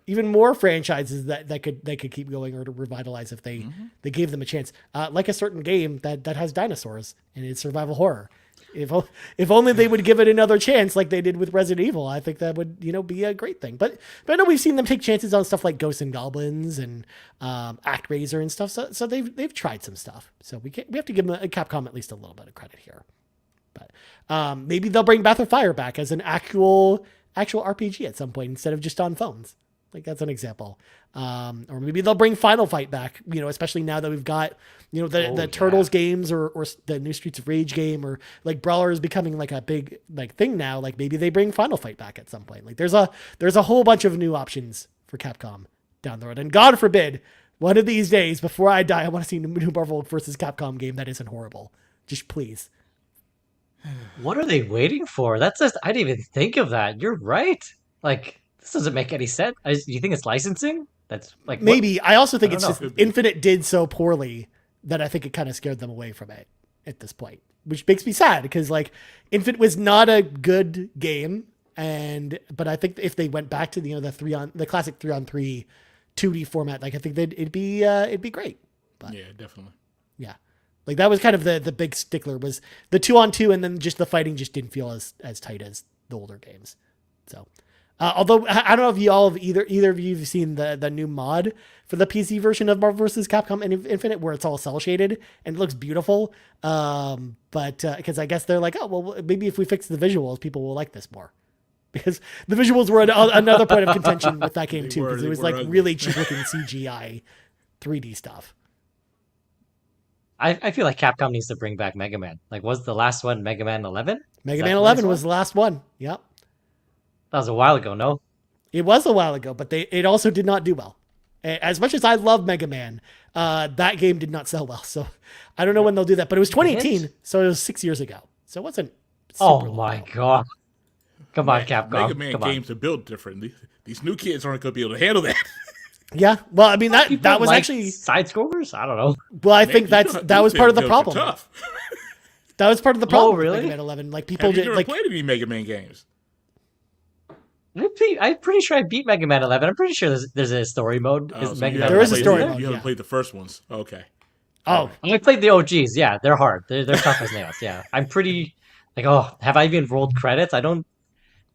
franchises that they could keep going or to revitalize if they gave them a chance. Like a certain game that has dinosaurs and it's survival horror. If only they would give it another chance like they did with Resident Evil, I think that would, you know, be a great thing. But I know we've seen them take chances on stuff like Ghosts and Goblins and ActRaiser and stuff. So they've tried some stuff. So we have to give them Capcom at least a little bit of credit here. But maybe they'll bring Breath of Fire back as an actual RPG at some point instead of just on phones. Like that's an example. Or maybe they'll bring Final Fight back, you know, especially now that we've got, you know, the Turtles games or the new Streets of Rage game, or like Brawler is becoming like a big like thing now. Like maybe they bring Final Fight back at some point. Like there's a whole bunch of new options for Capcom down the road. And God forbid, one of these days before I die, I want to see a new Marvel versus Capcom game that isn't horrible. Just please. What are they waiting for? That's just, I didn't even think of that. You're right. Like, this doesn't make any sense. You think it's licensing? That's like maybe. I also think it's just Infinite did so poorly that I think it kind of scared them away from it at this point, which makes me sad because like Infinite was not a good game, but I think if they went back to the classic 3-on-3 2D format, like I think it'd be great. But, yeah, definitely. Yeah. Like that was kind of the big stickler was the 2-on-2, and then just the fighting just didn't feel as tight as the older games. So, although I don't know if you all have either of you have seen the new mod for the PC version of Marvel vs. Capcom Infinite, where it's all cell shaded and it looks beautiful. But because I guess they're like, oh well, maybe if we fix the visuals, people will like this more. Because the visuals were another point of contention with that game too, because it was like really cheap looking CGI 3D stuff. I feel like Capcom needs to bring back Mega Man. Like, was the last one Mega Man 11? Mega Man 11 was the last one. Yep. That was a while ago, no? It was a while ago, but it also did not do well. As much as I love Mega Man, that game did not sell well. So I don't know when they'll do that, but it was 2018, so it was 6 years ago. So it wasn't super my God. Come on, Capcom. Mega Man games are built differently. These new kids aren't going to be able to handle that. Yeah, well, I mean that was like actually side scrollers. I don't know. Well, I think that was part of the problem. Tough. That was part of the problem. Oh, really? With Mega Man 11, like people Have you did never played any Mega Man games? I'm pretty sure I beat Mega Man 11. I'm pretty sure there's a story mode. Oh, so Mega you Man There is a 11. story mode. You haven't Yeah. played the first ones. Okay. Oh, I played the OGs. Yeah, they're hard. They're tough as nails. Yeah, I'm pretty like, oh, have I even rolled credits? I don't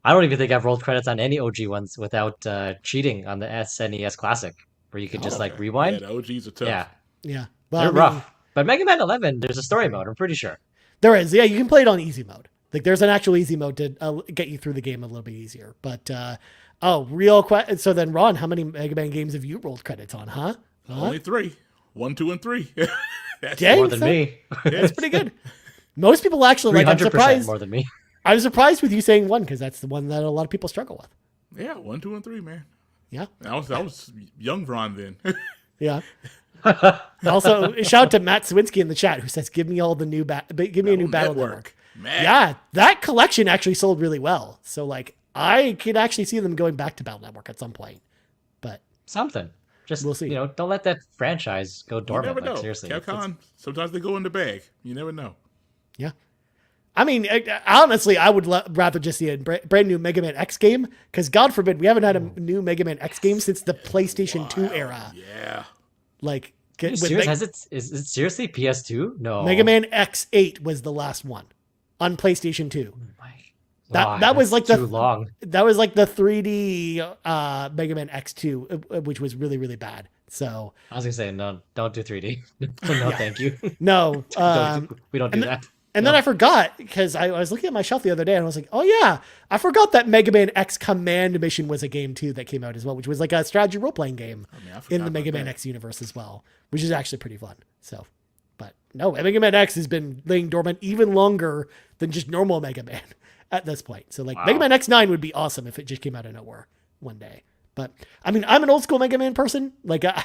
even think I've rolled credits on any OG ones without cheating on the SNES Classic, where you could just like rewind. Yeah, the OGs are tough. Yeah, yeah. Well, they're I mean, rough. But Mega Man 11, there's a story mode. I'm pretty sure. There is. Yeah, you can play it on easy mode. Like there's an actual easy mode to get you through the game a little bit easier. But so then Ron, how many Mega Man games have you rolled credits on, huh? Only 3. 1, 2, and 3. That's Dang, More than me. That's pretty good. Most people actually like. I'm 300% surprised. more than me. I'm surprised with you saying 1 because that's the one that a lot of people struggle with. Yeah, 1, 2, and 3, man. Yeah. I was young Ron then. Yeah. Also, shout out to Matt Swinski in the chat who says, "Give me all the new give me a new Battle Network." Man. Yeah, that collection actually sold really well. So like, I could actually see them going back to Battle Network at some point. But Something. Just We'll see. don't let that franchise go You dormant. never know. Like, seriously. Capcom, sometimes they go in the bag. You never know. yeah, I mean, honestly, I would rather just see a brand new Mega Man X game because God forbid we haven't had a new Mega Man X game since the PlayStation 2 era. Yeah. Like, Are you serious? Is it seriously PS2? No. Mega Man X8 was the last one on PlayStation 2. That was like too long. That was like the 3D Mega Man X2, which was really, really bad. So I was gonna say no, don't do 3D. No, thank you. no, We don't do that. and then I forgot because I was looking at my shelf the other day and I was like, oh yeah, I forgot that Mega Man X Command Mission was a game too that came out as well, which was like a strategy role playing game I forgot in the about Mega Man that. X universe as well, which is actually pretty fun. So, but no, Mega Man X has been laying dormant even longer than just normal Mega Man. at this point. So like Wow. Mega Man X9 would be awesome if it just came out of nowhere one day. But I mean, I'm an old school Mega Man person. Like I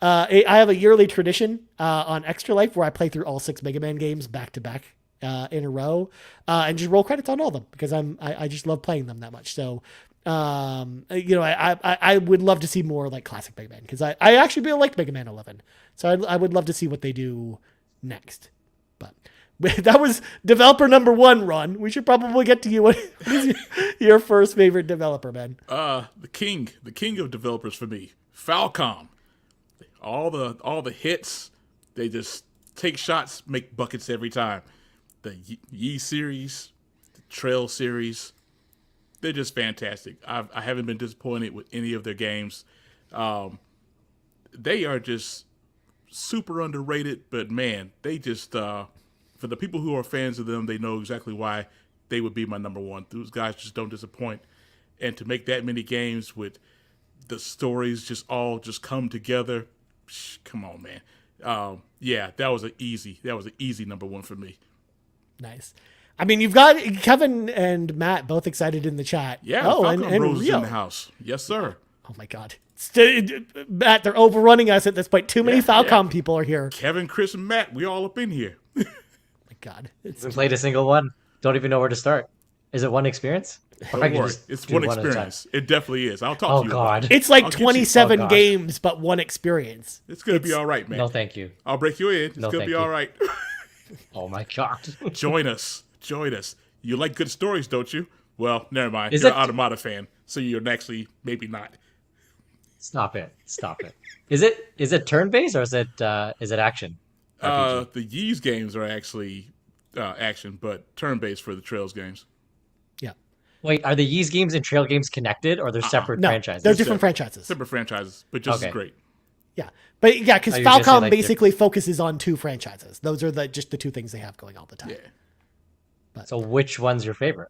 have a yearly tradition on Extra Life where I play through all 6 Mega Man games back to back in a row and just roll credits on all of them because I just love playing them that much. So I would love to see more like classic Mega Man because I actually really liked Mega Man 11. So I would love to see what they do next. But that was developer number 1, Ron. We should probably get to you. What is your first favorite developer, man? The king of developers for me, Falcom. All the hits, they just take shots, make buckets every time. The Yi series, the Trail series, they're just fantastic. I haven't been disappointed with any of their games. They are just super underrated, but man, they just for the people who are fans of them, they know exactly why they would be my number 1. Those guys just don't disappoint. And to make that many games with the stories just all just come together, come on, man. That was an easy number 1 for me. Nice. I mean, you've got Kevin and Matt both excited in the chat. Yeah, Falcon and Rose is Rio in the house. Yes, sir. Oh my God. Matt, they're overrunning us at this point. Too many Falcom people are here. Kevin, Chris, and Matt, we all up in here. My God. Haven't played a single one. Don't even know where to start. Is it one experience? Or I Don't can worry. just It's do one at a time? experience. It definitely is. I'll talk Oh to you about God. it. It's like I'll get you- 27 Oh, gosh. games, but one experience. It's going to be all right, man. No, thank you. I'll break you in. It's No, going to thank be you. all right. Oh my God. Join us. You like good stories, don't you? Well, never mind. Is You're it- an Automata fan, so you're actually maybe not. Stop it. Is it turn-based or is it action? RPG? The Yeez games are actually action, but turn-based for the Trails games. Yeah. Wait, are the Yeez games and Trail games connected or they're separate No, franchises? they're different franchises. Separate franchises, but just Okay. as great. Yeah. But yeah, because Oh, you were gonna say, Falcom like, basically focuses on 2 franchises. Those are just the 2 things they have going all the time. Yeah. So which one's your favorite?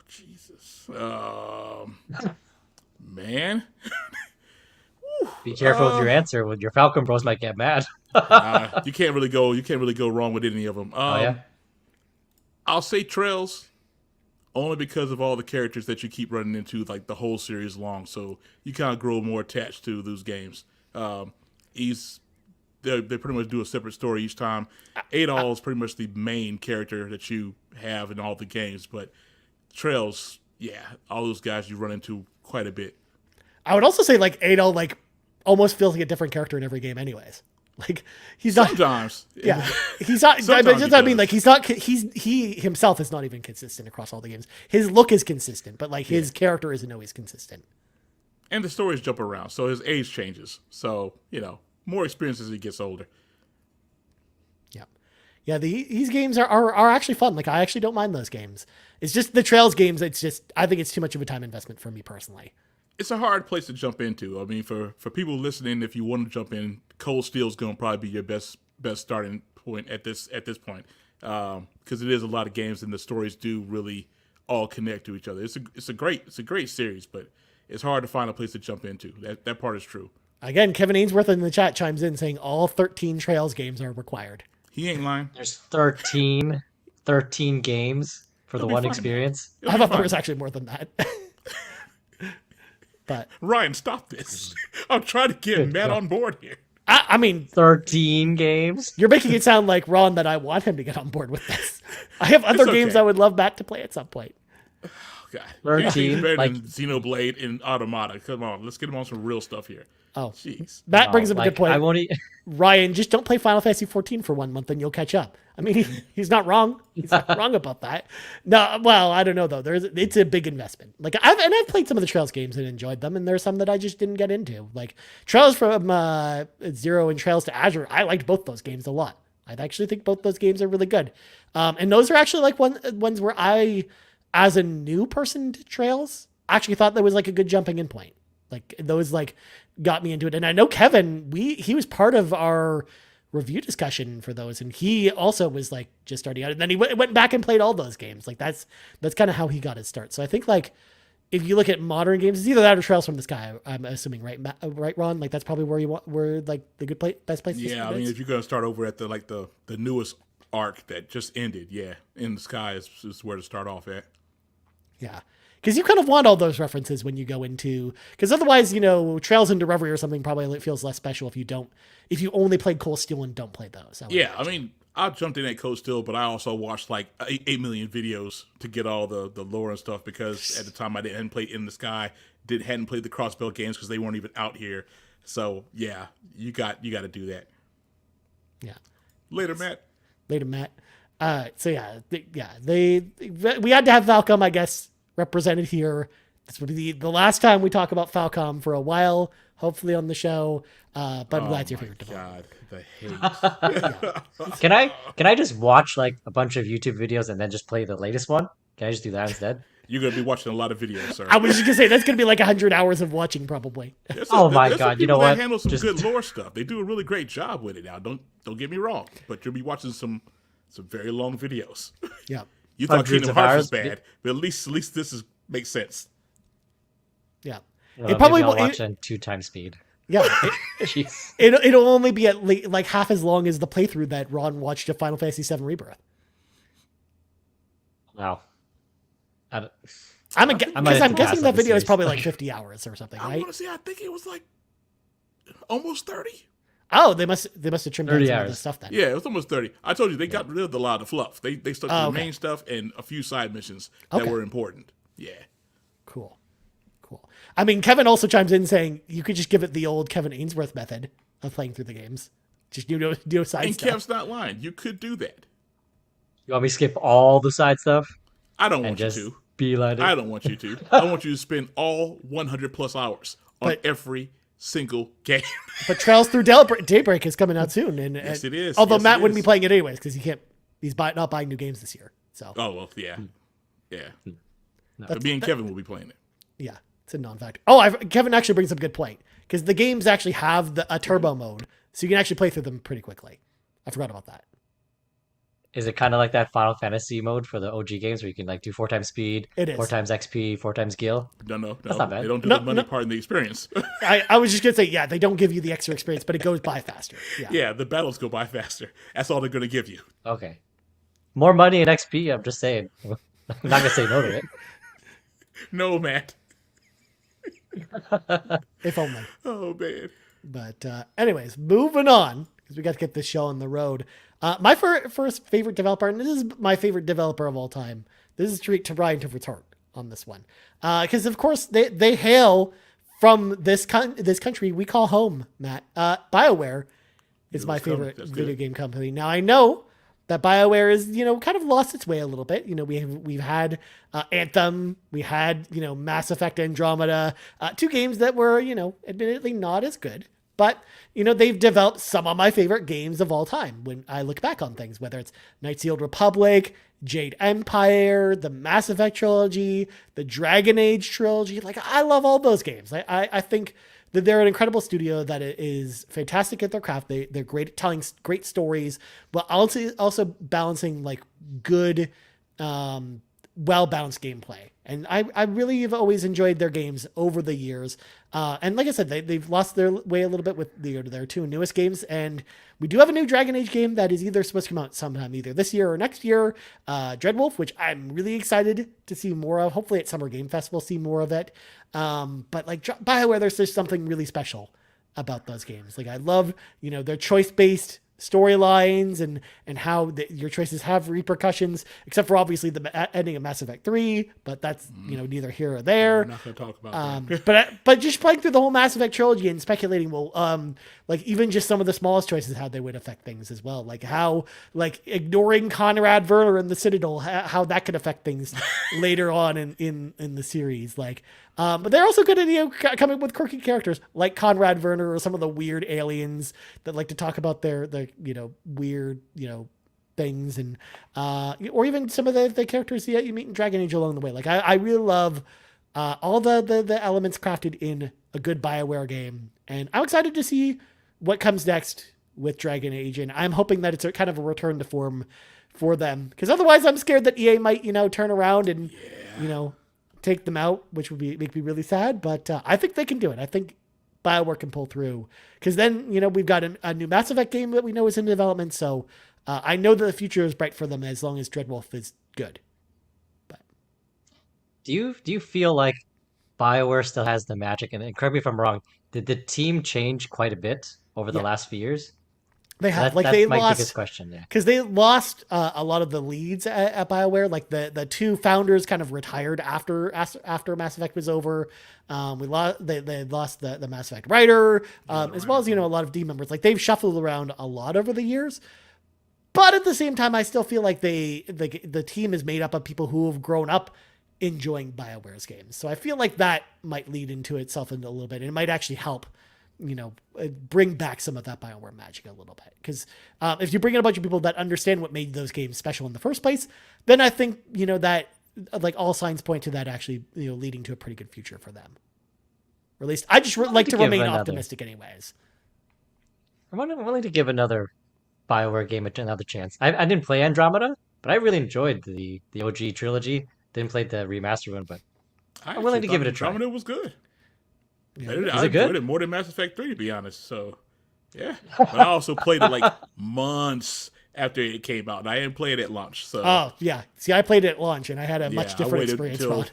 Jesus. Man. Be careful with your answer. Your Falcon Bros might get mad. You can't really go wrong with any of them. Oh yeah. I'll say Trails only because of all the characters that you keep running into like the whole series long. So you kind of grow more attached to those games. They pretty much do a separate story each time. Adol is pretty much the main character that you have in all the games, but Trails, yeah, all those guys you run into quite a bit. I would also say like Adol like almost feels like a different character in every game anyways. Like he's not Sometimes. yeah, he's not. Sometimes But just he I mean, does. like he's not. He himself is not even consistent across all the games. His look is consistent, but like his character isn't always consistent. And the stories jump around, so his age changes. So, more experience as he gets older. Yeah, yeah. These games are actually fun. Like I actually don't mind those games. It's just the Trails games. It's just I think it's too much of a time investment for me personally. It's a hard place to jump into. I mean, for people listening, if you want to jump in, Cold Steel is going to probably be your best starting point at this point, because it is a lot of games and the stories do really all connect to each other. It's a great series, but it's hard to find a place to jump into. That part is true. Again, Kevin Ainsworth in the chat chimes in saying all 13 Trails games are required. He ain't lying. There's 13 games for the It'll be one fine, experience. It'll I be thought there fine. was actually more than that. But Ryan, stop this. I'm trying to get Matt on board here. I mean, 13 games. you're making it sound like Ron that I want him to get on board with this. I have other It's okay. games I would love Matt to play at some point. Oh, God. 13, Anything's better like- than Xenoblade and Automata. Come on, let's get him on some real stuff here. Oh, Jeez. Matt brings up a good point. I won't. Ryan, just don't play Final Fantasy 14 for 1 month and you'll catch up. I mean, he's not wrong. He's not wrong about that. No, well, I don't know though. It's a big investment. Like I've played some of the Trails games and enjoyed them, and there's some that I just didn't get into. Like Trails from Zero and Trails to Azure. I liked both those games a lot. I actually think both those games are really good. And those are actually like ones where I, as a new person to Trails, actually thought that was like a good jumping in point. Like those like got me into it. And I know Kevin, he was part of our review discussion for those, and he also was like just starting out, and then he went back and played all those games. Like that's kind of how he got his start. So I think like if you look at modern games, it's either that or Trails from the Sky. I'm assuming, right, right, Ron? Like that's probably where you want, where like the best place. Yeah, I mean, if you're gonna start over at the newest arc that just ended. Yeah, In the Sky is where to start off at. Yeah. Because you kind of want all those references when you go into, because otherwise, Trails into Reverie or something probably feels less special if you only played Cold Steel and don't play those. I mean, I jumped in at Cold Steel, but I also watched like 8 million videos to get all the lore and stuff, because at the time I hadn't played In the Sky, hadn't played the Crossbell games because they weren't even out here. So yeah, you got to do that. Yeah. Later, Matt. So we had to have Falcom, I guess, represented here. This would be the last time we talk about Falcom for a while, hopefully on the show. But I'm glad it's your favorite developer. God, the hate. Can I just watch like a bunch of YouTube videos and then just play the latest one? Can I just do that instead? You're going to be watching a lot of videos, sir. I was just going to say, that's going to be like 100 hours of watching, probably. My God. You know what? They handle some good lore stuff. They do a really great job with it now. Don't get me wrong, but you'll be watching some very long videos. Yeah. You thought Hundreds Kingdom of Hearts hours. was bad, but at least this makes sense. Yeah. It probably will watch on 2x speed. Yeah. Jeez. It'll only be at like half as long as the playthrough that Ron watched of Final Fantasy VII Rebirth. Wow. I'm guessing that video is probably like 50 hours or something, I right? want to say, I think it was like almost 30. Oh, they must have trimmed down 30 some of hours. the stuff then. Yeah, it was almost 30. I told you, they got rid of a lot of fluff. They stuck to the main stuff and a few side missions that were important. Yeah. Cool. I mean, Kevin also chimes in saying you could just give it the old Kevin Ainsworth method of playing through the games. Just do side And stuff. Kev's not lying. You could do that. You want me to skip all the side stuff? I don't want And you just to. be like I don't want you to. I want you to spend all 100 plus hours on every single game. But Trails Through Daybreak is coming out soon, and Yes, it is. Although Yes, Matt it wouldn't be is. playing it anyways because he's not buying new games this year. So Oh, well, yeah. But me and Kevin will be playing it. yeah, it's a non-factor. Oh, Kevin actually brings up a good point because the games actually have a turbo mode, so you can actually play through them pretty quickly. I forgot about that. Is it kind of like that Final Fantasy mode for the OG games where you can like do 4x speed, It is. 4x XP, 4x gil? No. That's not bad. They don't do the money part in the experience. I was just gonna say, yeah, they don't give you the extra experience, but it goes by faster. Yeah. Yeah, the battles go by faster. That's all they're going to give you. Okay. More money and XP, I'm just saying. I'm not going to say no to it. No, Matt. If only. Oh, man. But anyways, moving on because we got to get this show on the road. My first favorite developer, and this is my favorite developer of all time. This is to Brian Tuffer's heart on this one, because of course they hail from this country we call home. Matt, BioWare is my favorite video game company. Now I know that BioWare is kind of lost its way a little bit. We've had Anthem, we had Mass Effect Andromeda, two games that were admittedly not as good. But, they've developed some of my favorite games of all time when I look back on things, whether it's Knights of the Old Republic, Jade Empire, the Mass Effect trilogy, the Dragon Age trilogy. Like, I love all those games. I think that they're an incredible studio that is fantastic at their craft. They're great at telling great stories, but also balancing, like, good, well-balanced gameplay. And I really have always enjoyed their games over the years. And like I said, they've lost their way a little bit with their two newest games. And we do have a new Dragon Age game that is either supposed to come out sometime either this year or next year. Dreadwolf, which I'm really excited to see more of. Hopefully at Summer Game Fest we'll see more of it. But like BioWare, there's just something really special about those games. Like I love, their choice-based storylines and how your choices have repercussions, except for obviously the ending of Mass Effect 3, but that's neither here or there. We're not going to talk about that. but just playing through the whole Mass Effect trilogy and speculating, like even just some of the smallest choices, how they would affect things as well, like how ignoring Conrad Werner in the Citadel, how that could affect things later on in the series, but they're also good at coming up with quirky characters like Conrad Werner or some of the weird aliens that like to talk about their weird things, and or even some of the characters that you meet in Dragon Age along the way. Like I really love all the elements crafted in a good BioWare game, and I'm excited to see what comes next with Dragon Age, and I'm hoping that it's a kind of a return to form for them, because otherwise I'm scared that EA might turn around and take them out, which would make me really sad. But I think they can do it. I think BioWare can pull through, because then we've got a new Mass Effect game that we know is in development. So I know that the future is bright for them as long as Dreadwolf is good. But Do you feel like BioWare still has the magic? And correct me if I'm wrong. Did the team change quite a bit over the Yeah. last few years? they have That like that's they my lost biggest question. Yeah. because they lost a lot of the leads at BioWare. Like the two founders kind of retired after Mass Effect was over. They lost the Mass Effect writer, as well as a lot of team members. Like they've shuffled around a lot over the years. But at the same time, I still feel like the team is made up of people who have grown up enjoying BioWare's games. So I feel like that might lead into itself into a little bit, and it might actually help, bring back some of that BioWare magic a little bit. Because if you bring in a bunch of people that understand what made those games special in the first place, then I think that like all signs point to that actually leading to a pretty good future for them. Or at least I just like to remain optimistic, anyways. I'm willing to give another BioWare game another chance. I didn't play Andromeda, but I really enjoyed the OG trilogy. Didn't play the remastered one, but I'm willing to give it a try. Andromeda was good. Yeah. I enjoyed it more than Mass Effect 3, to be honest. So, yeah. But I also played it like months after it came out, and I didn't play it at launch. So. Oh, yeah. See, I played it at launch, and I had a much different experience. Until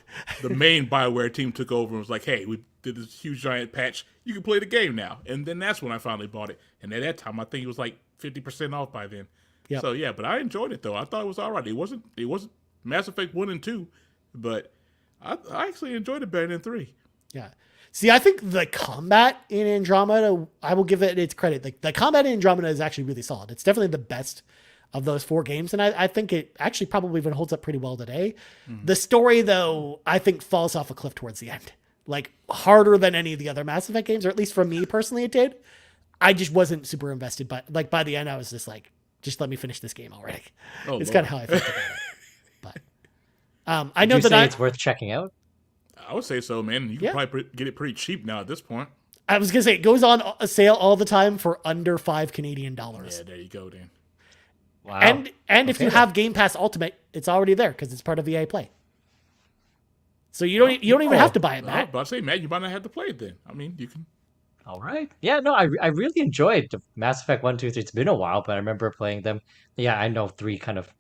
the main BioWare team took over and was like, hey, we did this huge giant patch. You can play the game now. And then that's when I finally bought it. And at that time, I think it was like 50% off by then. Yep. So, yeah, but I enjoyed it, though. I thought it was all right. It wasn't Mass Effect 1 and 2, but I actually enjoyed it better than 3. Yeah. See, I think the combat in Andromeda, I will give it its credit. Like the combat in Andromeda is actually really solid. It's definitely the best of those 4 games, and I think it actually probably even holds up pretty well today. Mm-hmm. The story, though, I think falls off a cliff towards the end. Like harder than any of the other Mass Effect games, or at least for me personally, it did. I just wasn't super invested, but like by the end, I was just like, just let me finish this game already. It's kind of how I felt about it. But I know that it's worth checking out. I would say so, man. You can probably get it pretty cheap now at this point. I was gonna say it goes on a sale all the time for under $5 Canadian. Yeah, there you go, then. Wow. And if you have Game Pass Ultimate, it's already there because it's part of EA Play. So you don't even have to buy it, Matt. But I say, Matt, you might not have to play it then. I mean, you can. All right. Yeah, no, I really enjoyed Mass Effect 1, 2, 3. It's been a while, but I remember playing them. Yeah, I know 3 kind of,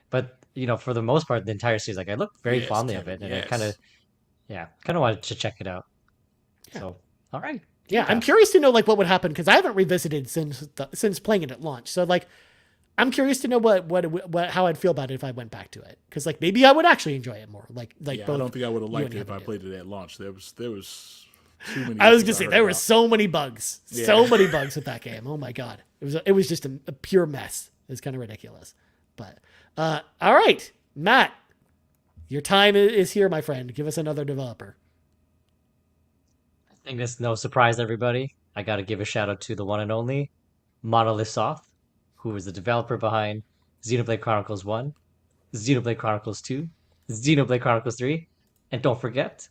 but for the most part, the entire series, like I looked very fondly of it, and I kind of wanted to check it out. Yeah. So, all right. Yeah, I'm curious to know like what would happen because I haven't revisited since playing it at launch. So like, I'm curious to know how I'd feel about it if I went back to it because like maybe I would actually enjoy it more. Like I don't think I would have liked it if I played it at launch. There was too many. I was gonna say there were so many bugs, so many bugs with that game. Oh my god, it was just a pure mess. It's kind of ridiculous. But all right, Matt, your time is here, my friend. Give us another developer. I think it's no surprise, everybody. I got to give a shout out to the one and only Monolith Soft, who was the developer behind Xenoblade Chronicles 1, Xenoblade Chronicles 2, Xenoblade Chronicles 3, and don't forget,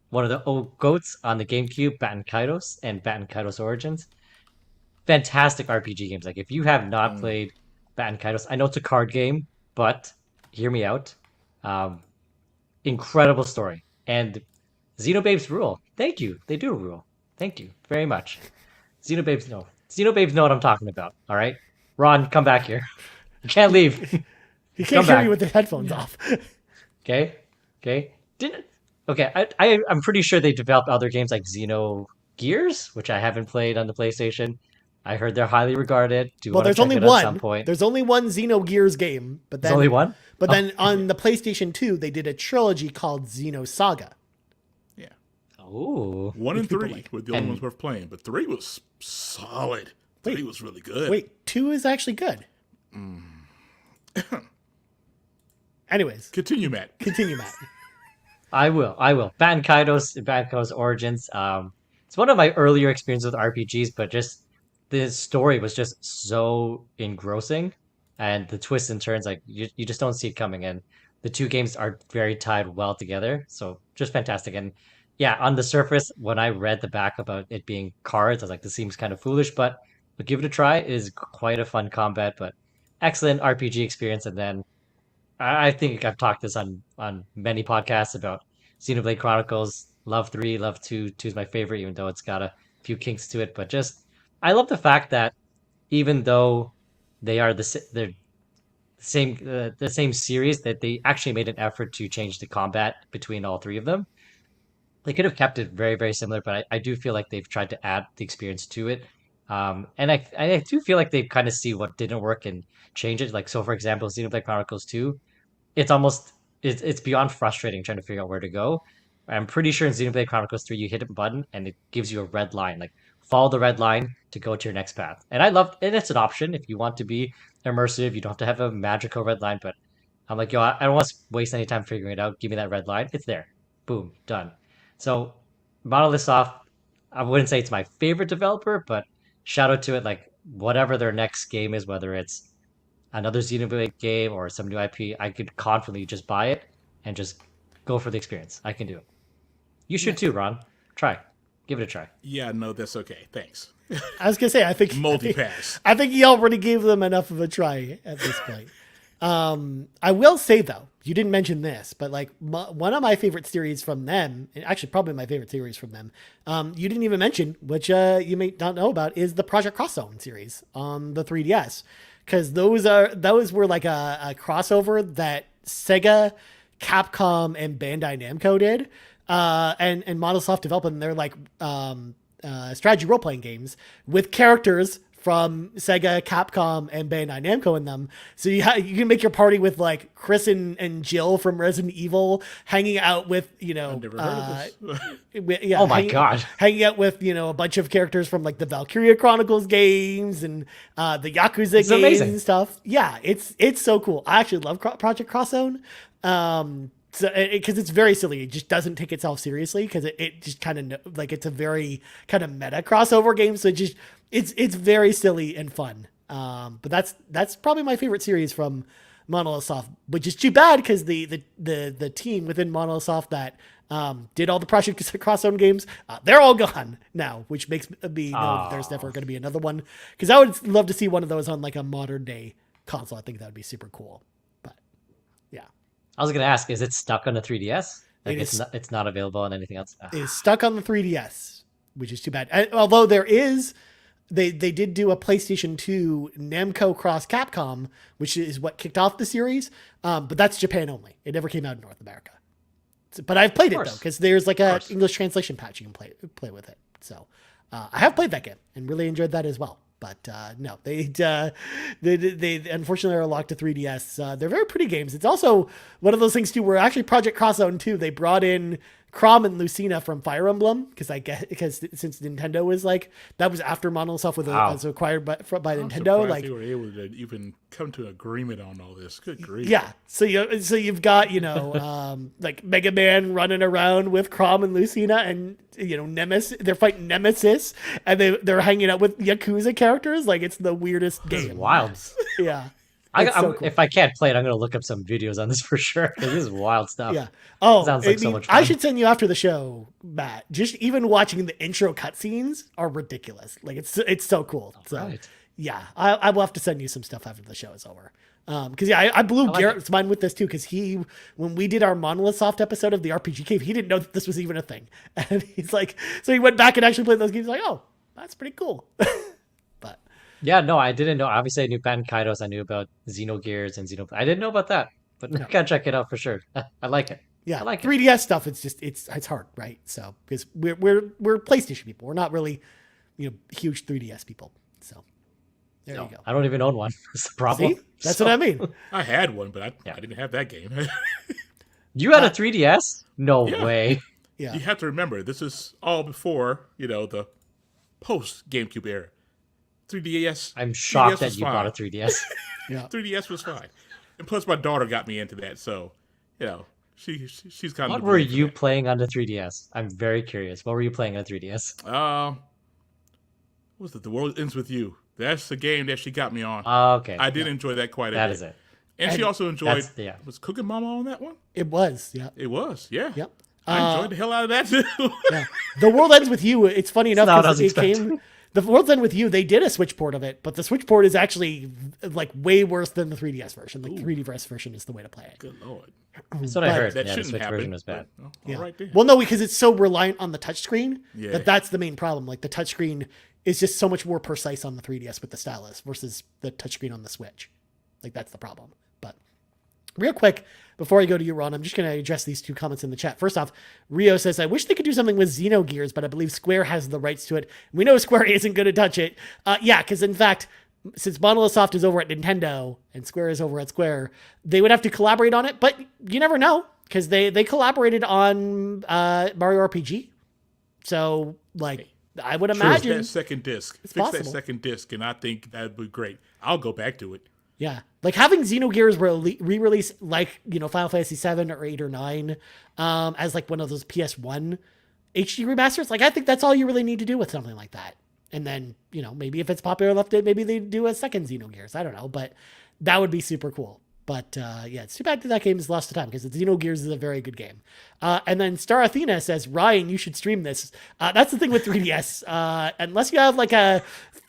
one of the old goats on the GameCube, Baten Kaitos and Baten Kaitos Origins. Fantastic RPG games. Like, if you have not played Baten Kaitos, I know it's a card game, but hear me out. Incredible story. And Xenobabes rule. Thank you. They do rule. Thank you very much. Xenobabes know. Xenobabes know what I'm talking about, all right? Ron, come back here. You can't leave. You can't hear me with the headphones off. Okay. I'm pretty sure they developed other games like Xenogears, which I haven't played on the PlayStation. I heard they're highly regarded. There's only one. At some point. There's only one Xenogears game, but then there's only one. But then on the PlayStation 2, they did a trilogy called Xenosaga. Yeah. Oh. 1 and 3 were the only ones worth playing, but 3 was solid. 3 was really good. Wait, 2 is actually good. Anyways. Continue, Matt. I will. Baten Kaitos and Baten Kaitos Origins. It's one of my earlier experiences with RPGs, but just the story was just so engrossing, and the twists and turns, like you just don't see it coming. And the two games are very tied well together, so just fantastic. And yeah, on the surface, when I read the back about it being cards, I was like, this seems kind of foolish, but give it a try. It is quite a fun combat, but excellent RPG experience. And then I think I've talked this on many podcasts about Xenoblade Chronicles. Love 3, love 2. 2 is my favorite, even though it's got a few kinks to it. But just, I love the fact that even though they are they're the same series that they actually made an effort to change the combat between all three of them. They could have kept it very, very similar, but I do feel like they've tried to add the experience to it. And I do feel like they kind of see what didn't work and change it. Like, so for example, Xenoblade Chronicles 2, it's almost it's beyond frustrating trying to figure out where to go. I'm pretty sure in Xenoblade Chronicles 3 you hit a button and it gives you a red line, like follow the red line to go to your next path. And and it's an option if you want to be immersive, you don't have to have a magical red line, but I'm like, yo, I don't want to waste any time figuring it out. Give me that red line. It's there. Boom, done. So Monolith Soft, I wouldn't say it's my favorite developer, but shout out to it. Like whatever their next game is, whether it's another Xenoblade game or some new IP, I could confidently just buy it and just go for the experience. I can do it. You should too, Ron. Try. Give it a try. Yeah, no, that's okay. Thanks. I was gonna say, I think Multi-pass. I think you already gave them enough of a try at this point. I will say though, you didn't mention this, but like one of my favorite series from them, and actually probably my favorite series from them, you didn't even mention, which you may not know about, is the Project Cross Zone series on the 3DS, because those were like a crossover that Sega, Capcom, and Bandai Namco did, and Monosoft developed them. They're like strategy role playing games with characters from Sega, Capcom, and Bandai Namco in them. So you can make your party with like Chris and Jill from Resident Evil, hanging out with, you know, I've never heard of this. yeah, Oh my God. hanging out with, you know, a bunch of characters from like the Valkyria Chronicles games and the Yakuza games amazing. and stuff. Yeah, it's so cool. I actually love Project Cross Zone. So, because it's very silly, it just doesn't take itself seriously, because it just kind of like, it's a very kind of meta crossover game. So it's very silly and fun. But that's probably my favorite series from Monolith Soft, which is too bad because the team within Monolith Soft that did all the Project Cross Zone games, they're all gone now, which makes me know that there's never going to be another one, because I would love to see one of those on like a modern day console. I think that would be super cool. But yeah. I was gonna ask, is it stuck on the 3DS? Like It is- it's not available on anything else. Is stuck on the 3DS, which is too bad. Although there is, they did do a PlayStation 2 Namco Cross Capcom, which is what kicked off the series. But that's Japan only. It never came out in North America. But I've played it though, because there's like a English translation patch you can play with it. So I have played that game and really enjoyed that as well. But no, they unfortunately are locked to 3DS. They're very pretty games. It's also one of those things too, where actually Project Cross Zone 2, they brought in Chrom and Lucina from Fire Emblem, because since Nintendo was like, that was after Monolith Soft was acquired by I'm Nintendo. surprised Like they were able to even come to an agreement on all this. Good grief. yeah, so you've got, you know, like Mega Man running around with Chrom and Lucina, and you know, Nemesis. They're fighting Nemesis, and they're hanging out with Yakuza characters. Like, it's the weirdest game. Wild. Yeah. It's so cool. If I can't play it, I'm gonna look up some videos on this for sure. This is wild stuff. Yeah. Oh, sounds like so much I fun. should send you after the show, Matt. Just even watching the intro cutscenes are ridiculous. Like, it's so cool. So right. yeah, I will have to send you some stuff after the show is over. Because yeah, I blew Garrett's mind with this too. Because when we did our Monolith Soft episode of the RPG Cave, he didn't know that this was even a thing, and he's like, so he went back and actually played those games. Like, oh, that's pretty cool. But Yeah, no, I didn't know. Obviously, I knew Patent Kaidos. I knew about Xenogears and Xeno. I didn't know about that, but I gotta check it out for sure. I like it. yeah, I like it. 3DS stuff. It's just it's hard, right? So because we're PlayStation people, we're not really, you know, huge 3DS people. So there you go. I don't even own one. That's the problem. See, that's what I mean. I had one, but I didn't have that game. You had a 3DS? No Yeah. way. Yeah. You have to remember, this is all before, you know, the post GameCube era. 3DS. I'm shocked 3DS that was you fine. bought a 3DS. Yeah. 3DS was fine. And plus, my daughter got me into that, so, you know, she's kind What of. were you playing on the 3DS? I'm very curious. What were you playing on the 3DS? What was it? The World Ends With You. That's the game that she got me on. Okay. I did enjoy that quite a bit. That is it. And she also enjoyed. yeah. Was Cooking Mama on that one? It was. Yeah. It was, yeah. Yep. I enjoyed the hell out of that too. Yeah. The World Ends With You. It's funny enough not what I because was it came. The World Ends With You. They did a Switch port of it, but the Switch port is actually like way worse than the 3DS version. The 3DS version is the way to play it. Good lord. That's what I heard. That Yeah, the shouldn't Switch happen. version was bad. But, all right then. Well, no, because it's so reliant on the touchscreen Yeah. that's the main problem. Like the touchscreen is just so much more precise on the 3DS with the stylus versus the touchscreen on the Switch. Like, that's the problem. But real quick, before I go to you, Ron, I'm just going to address these two comments in the chat. First off, Rio says, I wish they could do something with Xenogears, but I believe Square has the rights to it. We know Square isn't going to touch it. Yeah, because in fact, since Monolith Soft is over at Nintendo and Square is over at Square, they would have to collaborate on it, but you never know, because they collaborated on Mario RPG. So, like, I would imagine that second disc. Fix possible. that second disc, and I think that'd be great. I'll go back to it. Yeah. Like, having Xenogears re-release, like, you know, Final Fantasy 7 or 8 or 9 as, like, one of those PS1 HD remasters, like, I think that's all you really need to do with something like that. And then, you know, maybe if it's popular enough, maybe they do a second Xenogears. I don't know, but that would be super cool. But yeah, it's too bad that game is lost to time because Xenogears is a very good game. And then Star Athena says, Ryan, you should stream this. That's the thing with 3DS. Unless you have like a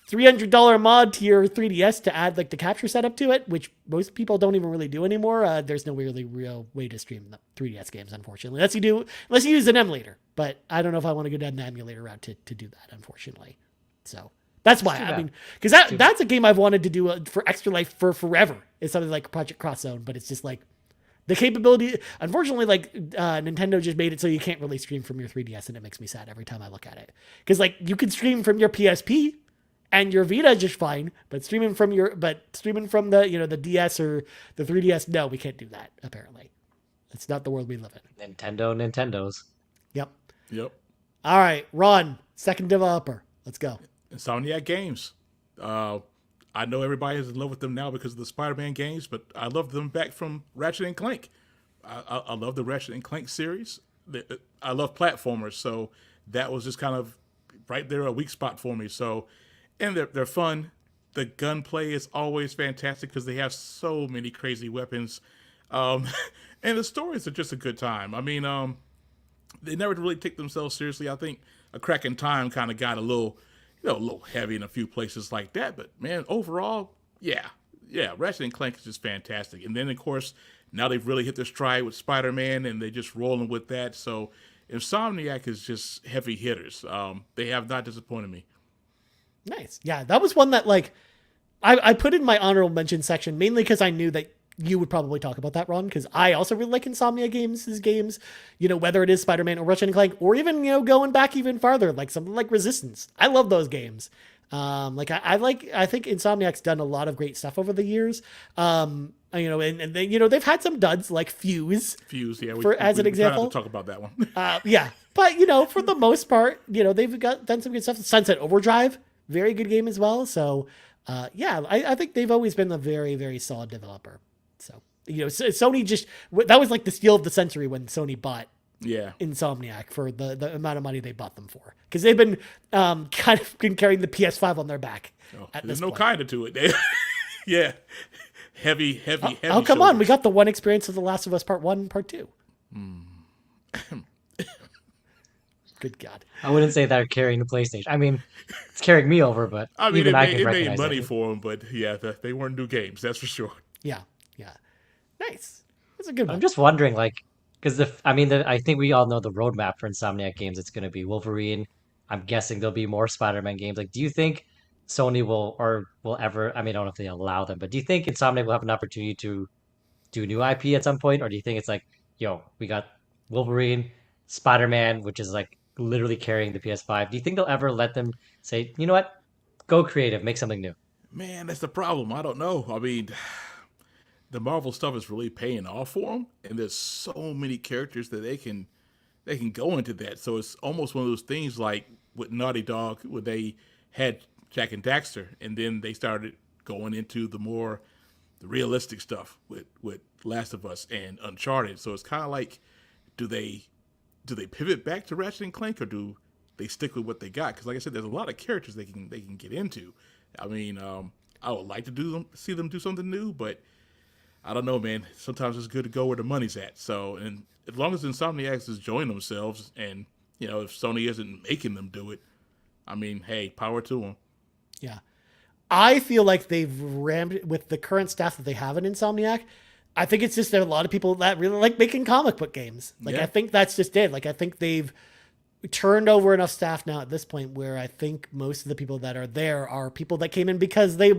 $300 mod to your 3DS to add like the capture setup to it, which most people don't even really do anymore. There's no really real way to stream the 3DS games, unfortunately. Unless you use an emulator. But I don't know if I want to go down the emulator route to do that, unfortunately. So that's why, I mean, because that's a game I've wanted to do for Extra Life for forever. It's something like Project Cross Zone, but it's just like the capability. Unfortunately, like Nintendo just made it so you can't really stream from your 3DS, and it makes me sad every time I look at it. Because like you can stream from your PSP and your Vita just fine, but streaming from the, you know, the DS or the 3DS, no, we can't do that. Apparently, it's not the world we live in. Nintendos. Yep. All right, Ron, second developer. Let's go. Insomniac Games. I know everybody is in love with them now because of the Spider-Man games, but I love them back from Ratchet and Clank. I love the Ratchet and Clank series. I love platformers, so that was just kind of right there a weak spot for me. So, and they're fun. The gunplay is always fantastic because they have so many crazy weapons, and the stories are just a good time. I mean, they never really take themselves seriously. I think A Crack in Time kind of got a little heavy in a few places like that. But, man, overall, yeah, Ratchet and Clank is just fantastic. And then, of course, now they've really hit their stride with Spider-Man, and they're just rolling with that. So Insomniac is just heavy hitters. They have not disappointed me. Nice. Yeah, that was one that, like, I put in my honorable mention section, mainly because I knew that you would probably talk about that, Ron, because I also really like Insomnia games, you know, whether it is Spider-Man or Ratchet and Clank, or even, you know, going back even farther, like something like Resistance. I love those games. I think Insomniac's done a lot of great stuff over the years. You know, and they, you know, they've had some duds like Fuse, yeah. As an example. Not to talk about that one. Yeah, but you know, for the most part, you know, they've done some good stuff. Sunset Overdrive, very good game as well. So, yeah, I think they've always been a very, very solid developer. So, you know, Sony that was like the steal of the century when Sony bought Insomniac for the amount of money they bought them for. Because they've been kind of been carrying the PS5 on their back. There's no kind of to it. Yeah. Heavy. Oh, come on. We got the one experience of The Last of Us Part 1 and Part 2. Good God. I wouldn't say they're carrying the PlayStation. I mean, it's carrying me over, but I mean, even I can it recognize made money it. for them, but yeah, they weren't new games. That's for sure. Yeah. Nice. That's a good one. I'm just wondering, like, because I think we all know the roadmap for Insomniac games. It's going to be Wolverine. I'm guessing there'll be more Spider-Man games. Like, do you think Sony will ever? I mean, I don't know if they allow them, but do you think Insomniac will have an opportunity to do new IP at some point, or do you think it's like, yo, we got Wolverine, Spider-Man, which is like literally carrying the PS5? Do you think they'll ever let them say, you know what, go creative, make something new? Man, that's the problem. I don't know. I mean, the Marvel stuff is really paying off for them, and there's so many characters that they can go into that. So it's almost one of those things like with Naughty Dog, where they had Jack and Daxter, and then they started going into the realistic stuff with Last of Us and Uncharted. So it's kind of like, do they pivot back to Ratchet and Clank, or do they stick with what they got? Because like I said, there's a lot of characters they can get into. I mean, I would like to see them do something new, but I don't know, man. Sometimes it's good to go where the money's at. So, and as long as Insomniacs is enjoying themselves, and you know, if Sony isn't making them do it, I mean, hey, power to them. Yeah, I feel like they've ramped with the current staff that they have in Insomniac. I think it's just there are a lot of people that really like making comic book games. Like, I think that's just it. Like, I think they've turned over enough staff now at this point where I think most of the people that are there are people that came in because they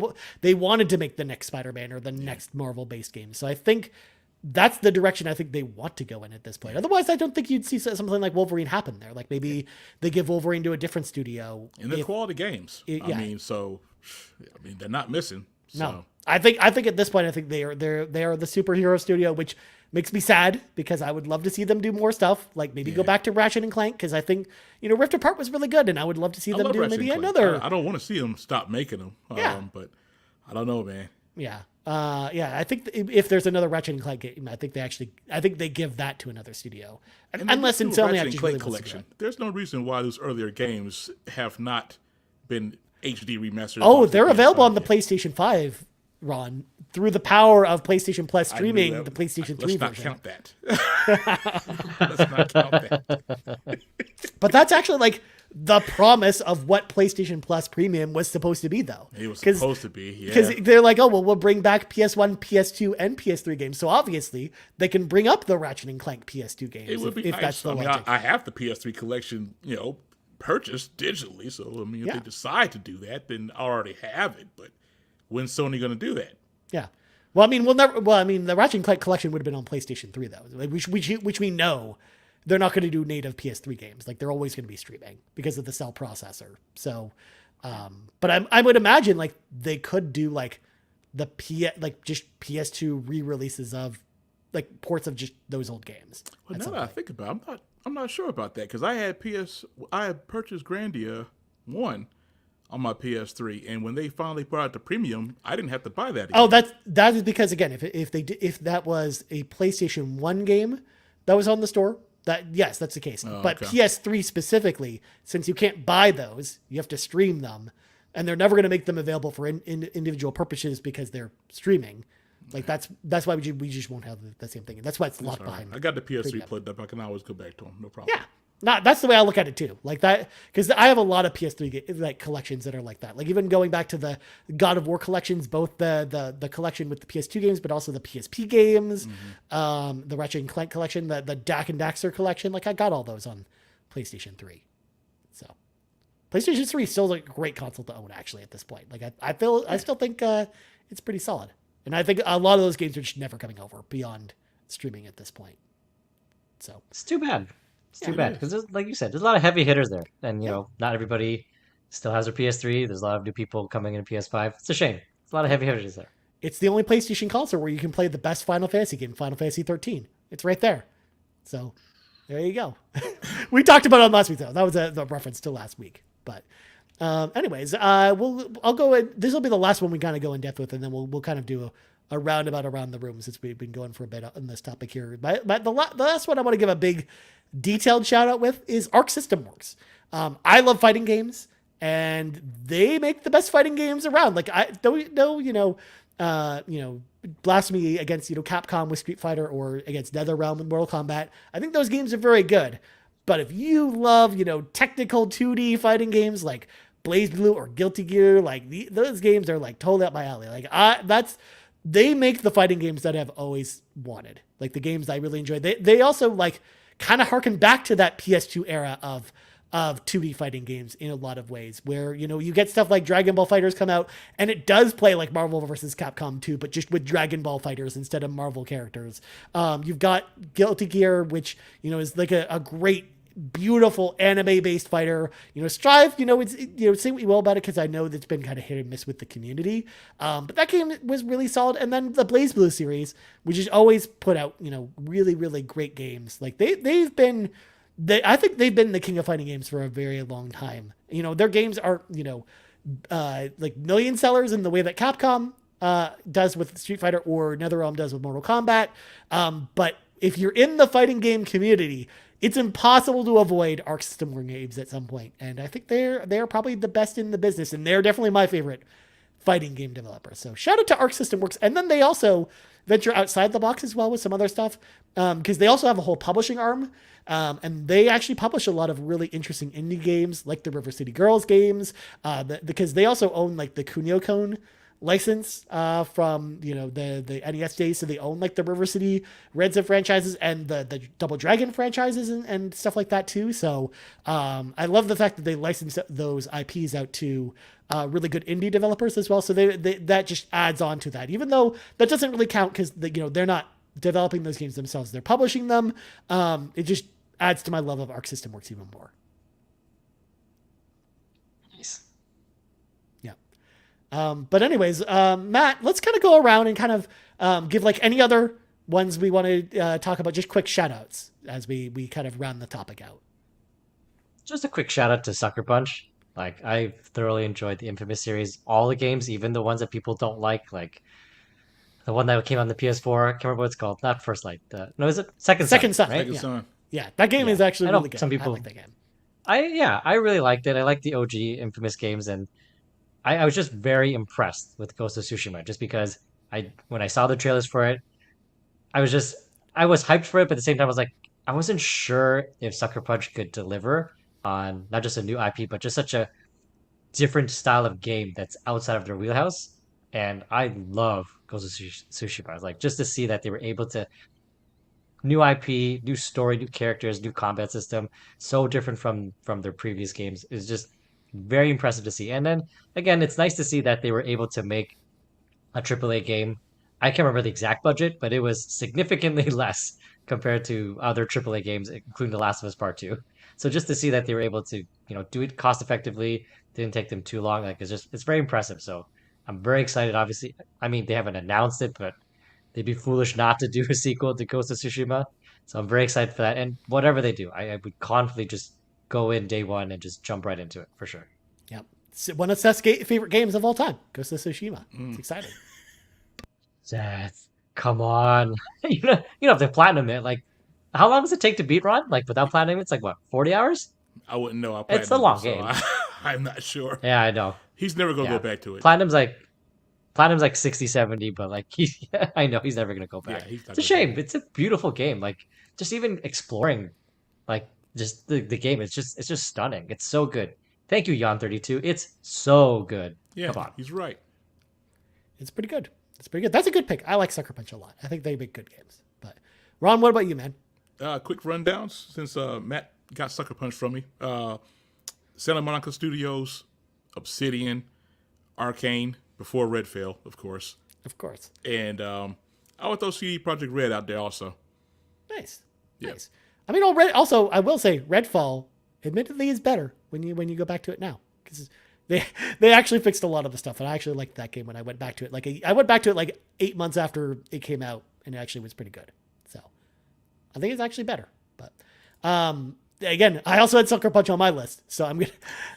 wanted to make the next Spider-Man or the next Marvel-based game. So I think that's the direction I think they want to go in at this point. Otherwise, I don't think you'd see something like Wolverine happen there. Like maybe they give Wolverine to a different studio. And they're quality games. I mean, they're not missing. So. No, I think at this point, I think they are the superhero studio, which makes me sad because I would love to see them do more stuff. Like maybe go back to Ratchet and Clank because I think Rift Apart was really good, and I would love to see them do maybe another. I don't want to see them stop making them. But I don't know, man. Yeah. I think if there's another Ratchet and Clank game, I think they give that to another studio. Unless Insomniac just really collection. There's no reason why those earlier games have not been HD remasters. Oh, they're available on the PlayStation 5, Ron, through the power of PlayStation Plus streaming the PlayStation 3 version. Let's not count that. Let's not count that. But that's actually like the promise of what PlayStation Plus Premium was supposed to be, though. It was supposed to be, yeah. Because they're like, oh, well, we'll bring back PS1, PS2, and PS3 games. So obviously, they can bring up the Ratchet and Clank PS2 games it would be if nice. that's the logic. I have the PS3 collection, purchased digitally. So, if they decide to do that, then I already have it. But when's Sony going to do that? Yeah. Well, the Ratchet and Clank collection would have been on PlayStation 3, though, which we know they're not going to do native PS3 games. Like, they're always going to be streaming because of the cell processor. So, but I would imagine, like, they could do, like, just PS2 re-releases of, like, ports of just those old games. Well, now that I think about it, I'm not sure about that because I had purchased Grandia 1 on my PS3, and when they finally brought out the premium, I didn't have to buy that again. Oh, that is because, again, if that was a PlayStation 1 game that was on the store, yes, that's the case. But okay. PS3 specifically, since you can't buy those, you have to stream them, and they're never going to make them available for individual purposes because they're streaming. Like that's why we just won't have the same thing. And that's why it's locked behind. I got the PS3 plugged up. I can always go back to them. No problem. Yeah. That's the way I look at it too. Like that, because I have a lot of PS3 collections that are like that. Like even going back to the God of War collections, both the collection with the PS2 games, but also the PSP games, the Ratchet and Clank collection, the Dak and Daxter collection. Like I got all those on PlayStation 3. So PlayStation 3 is still a great console to own actually at this point. Like I still think it's pretty solid. And I think a lot of those games are just never coming over beyond streaming at this point. So it's too bad. It's too bad because, like you said, there's a lot of heavy hitters there, and not everybody still has their PS3. There's a lot of new people coming into PS5. It's a shame. There's a lot of heavy hitters there. It's the only PlayStation console where you can play the best Final Fantasy game, Final Fantasy 13. It's right there. So there you go. We talked about it on last week though. That was a reference to last week. But anyways, I'll go. This will be the last one we kind of go in depth with, and then we'll kind of do a roundabout around the room since we've been going for a bit on this topic here. But the last one I want to give a big detailed shout out with is Arc System Works. I love fighting games, and they make the best fighting games around. Like I don't know, blasphemy against Capcom with Street Fighter or against NetherRealm with Mortal Kombat. I think those games are very good. But if you love technical 2D fighting games like BlazBlue or Guilty Gear, like those games are like totally up my alley. Like they make the fighting games that I've always wanted. Like the games I really enjoy. They also like kind of harken back to that PS2 era of 2D fighting games in a lot of ways where, you get stuff like Dragon Ball FighterZ come out and it does play like Marvel vs. Capcom 2, but just with Dragon Ball fighters instead of Marvel characters. You've got Guilty Gear, which, is like a great, beautiful anime-based fighter. Strive, say what you will about it because I know that's been kind of hit and miss with the community. But that game was really solid. And then the BlazBlue series, which has always put out, really, really great games. Like I think they've been the king of fighting games for a very long time. Their games are, like million sellers in the way that Capcom does with Street Fighter or NetherRealm does with Mortal Kombat. But if you're in the fighting game community, it's impossible to avoid Arc System Works games at some point. And I think they're probably the best in the business, and they're definitely my favorite fighting game developer. So shout out to Arc System Works. And then they also venture outside the box as well with some other stuff, because they also have a whole publishing arm. And they actually publish a lot of really interesting indie games like the River City Girls games, because they also own like the Kunio-kun license from the NES days, so they own like the River City Red Zone franchises and the Double Dragon franchises and stuff like that too. So I love the fact that they license those IPs out to really good indie developers as well. So they that just adds on to that, even though that doesn't really count because they're not developing those games themselves, they're publishing them. It just adds to my love of Arc System Works even more. Nice. But anyways, Matt, let's kind of go around and kind of give like any other ones we want to talk about, just quick shout outs as we kind of round the topic out. Just a quick shout out to Sucker Punch. Like, I thoroughly enjoyed the Infamous series, all the games, even the ones that people don't like the one that came on the PS4. I can't remember what it's called. Not First Light. No, is it Second Son? Second Son, right? Second Son. Yeah, that game is actually really good. Some people, I like that game. I really liked it. I liked the OG Infamous games, and I was just very impressed with Ghost of Tsushima, just because when I saw the trailers for it, I was hyped for it, but at the same time, I was like, I wasn't sure if Sucker Punch could deliver on not just a new IP, but just such a different style of game that's outside of their wheelhouse. And I love Ghost of Tsushima. I was like, just to see that they were able to new IP, new story, new characters, new combat system, so different from their previous games is just very impressive to see. And then again, it's nice to see that they were able to make a AAA game. I can't remember the exact budget, but it was significantly less compared to other AAA games, including The Last of Us Part 2. So just to see that they were able to, do it cost effectively, didn't take them too long. Like, it's very impressive. So I'm very excited. Obviously, I mean, they haven't announced it, but they'd be foolish not to do a sequel to Ghost of Tsushima. So I'm very excited for that. And whatever they do, I would confidently just go in day one and just jump right into it for sure. Yep. One of Seth's favorite games of all time, Ghost of Tsushima. It's exciting. Seth, come on. you don't have to platinum it. Like, how long does it take to beat Ron? Like, without platinum, it's like, what, 40 hours? I wouldn't know. It's a long game. I'm not sure. Yeah, I know. He's never going to go back to it. Platinum's like 60, 70, but like I know he's never going to go back. Yeah, it's a shame. It's a beautiful game. Like, just even exploring, like, just the game, it's just stunning. It's so good. Thank you, Jan32. It's so good. Yeah, come on. He's right. It's pretty good. That's a good pick. I like Sucker Punch a lot. I think they make good games. But Ron, what about you, man? Quick rundowns since Matt got Sucker Punch from me. Santa Monica Studios, Obsidian, Arcane, before Red fell, of course. Of course. And I would throw CD Projekt Red out there also. Nice. Yep. Nice. I mean, also, I will say Redfall admittedly is better when you go back to it now, because they actually fixed a lot of the stuff, and I actually liked that game when I went back to it. I went back to it like 8 months after it came out, and it actually was pretty good. So I think it's actually better. But again, I also had Sucker Punch on my list, so I'm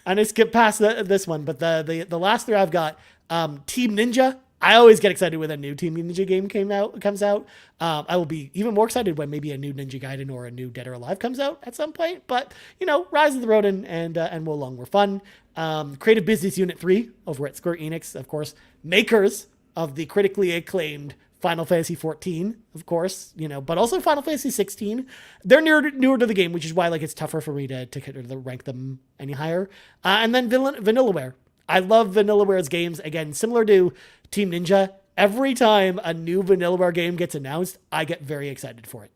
gonna skip past this one. But the last three I've got, Team Ninja. I always get excited when a new Team Ninja game comes out. I will be even more excited when maybe a new Ninja Gaiden or a new Dead or Alive comes out at some point. But Rise of the Ronin and Wo Long were fun. Creative Business Unit 3 over at Square Enix, of course, makers of the critically acclaimed Final Fantasy 14, of course, but also Final Fantasy 16. They're newer to the game, which is why it's tougher for me to rank them any higher. And then Vanillaware. I love Vanillaware's games. Again, similar to Team Ninja, every time a new Vanillaware game gets announced, I get very excited for it.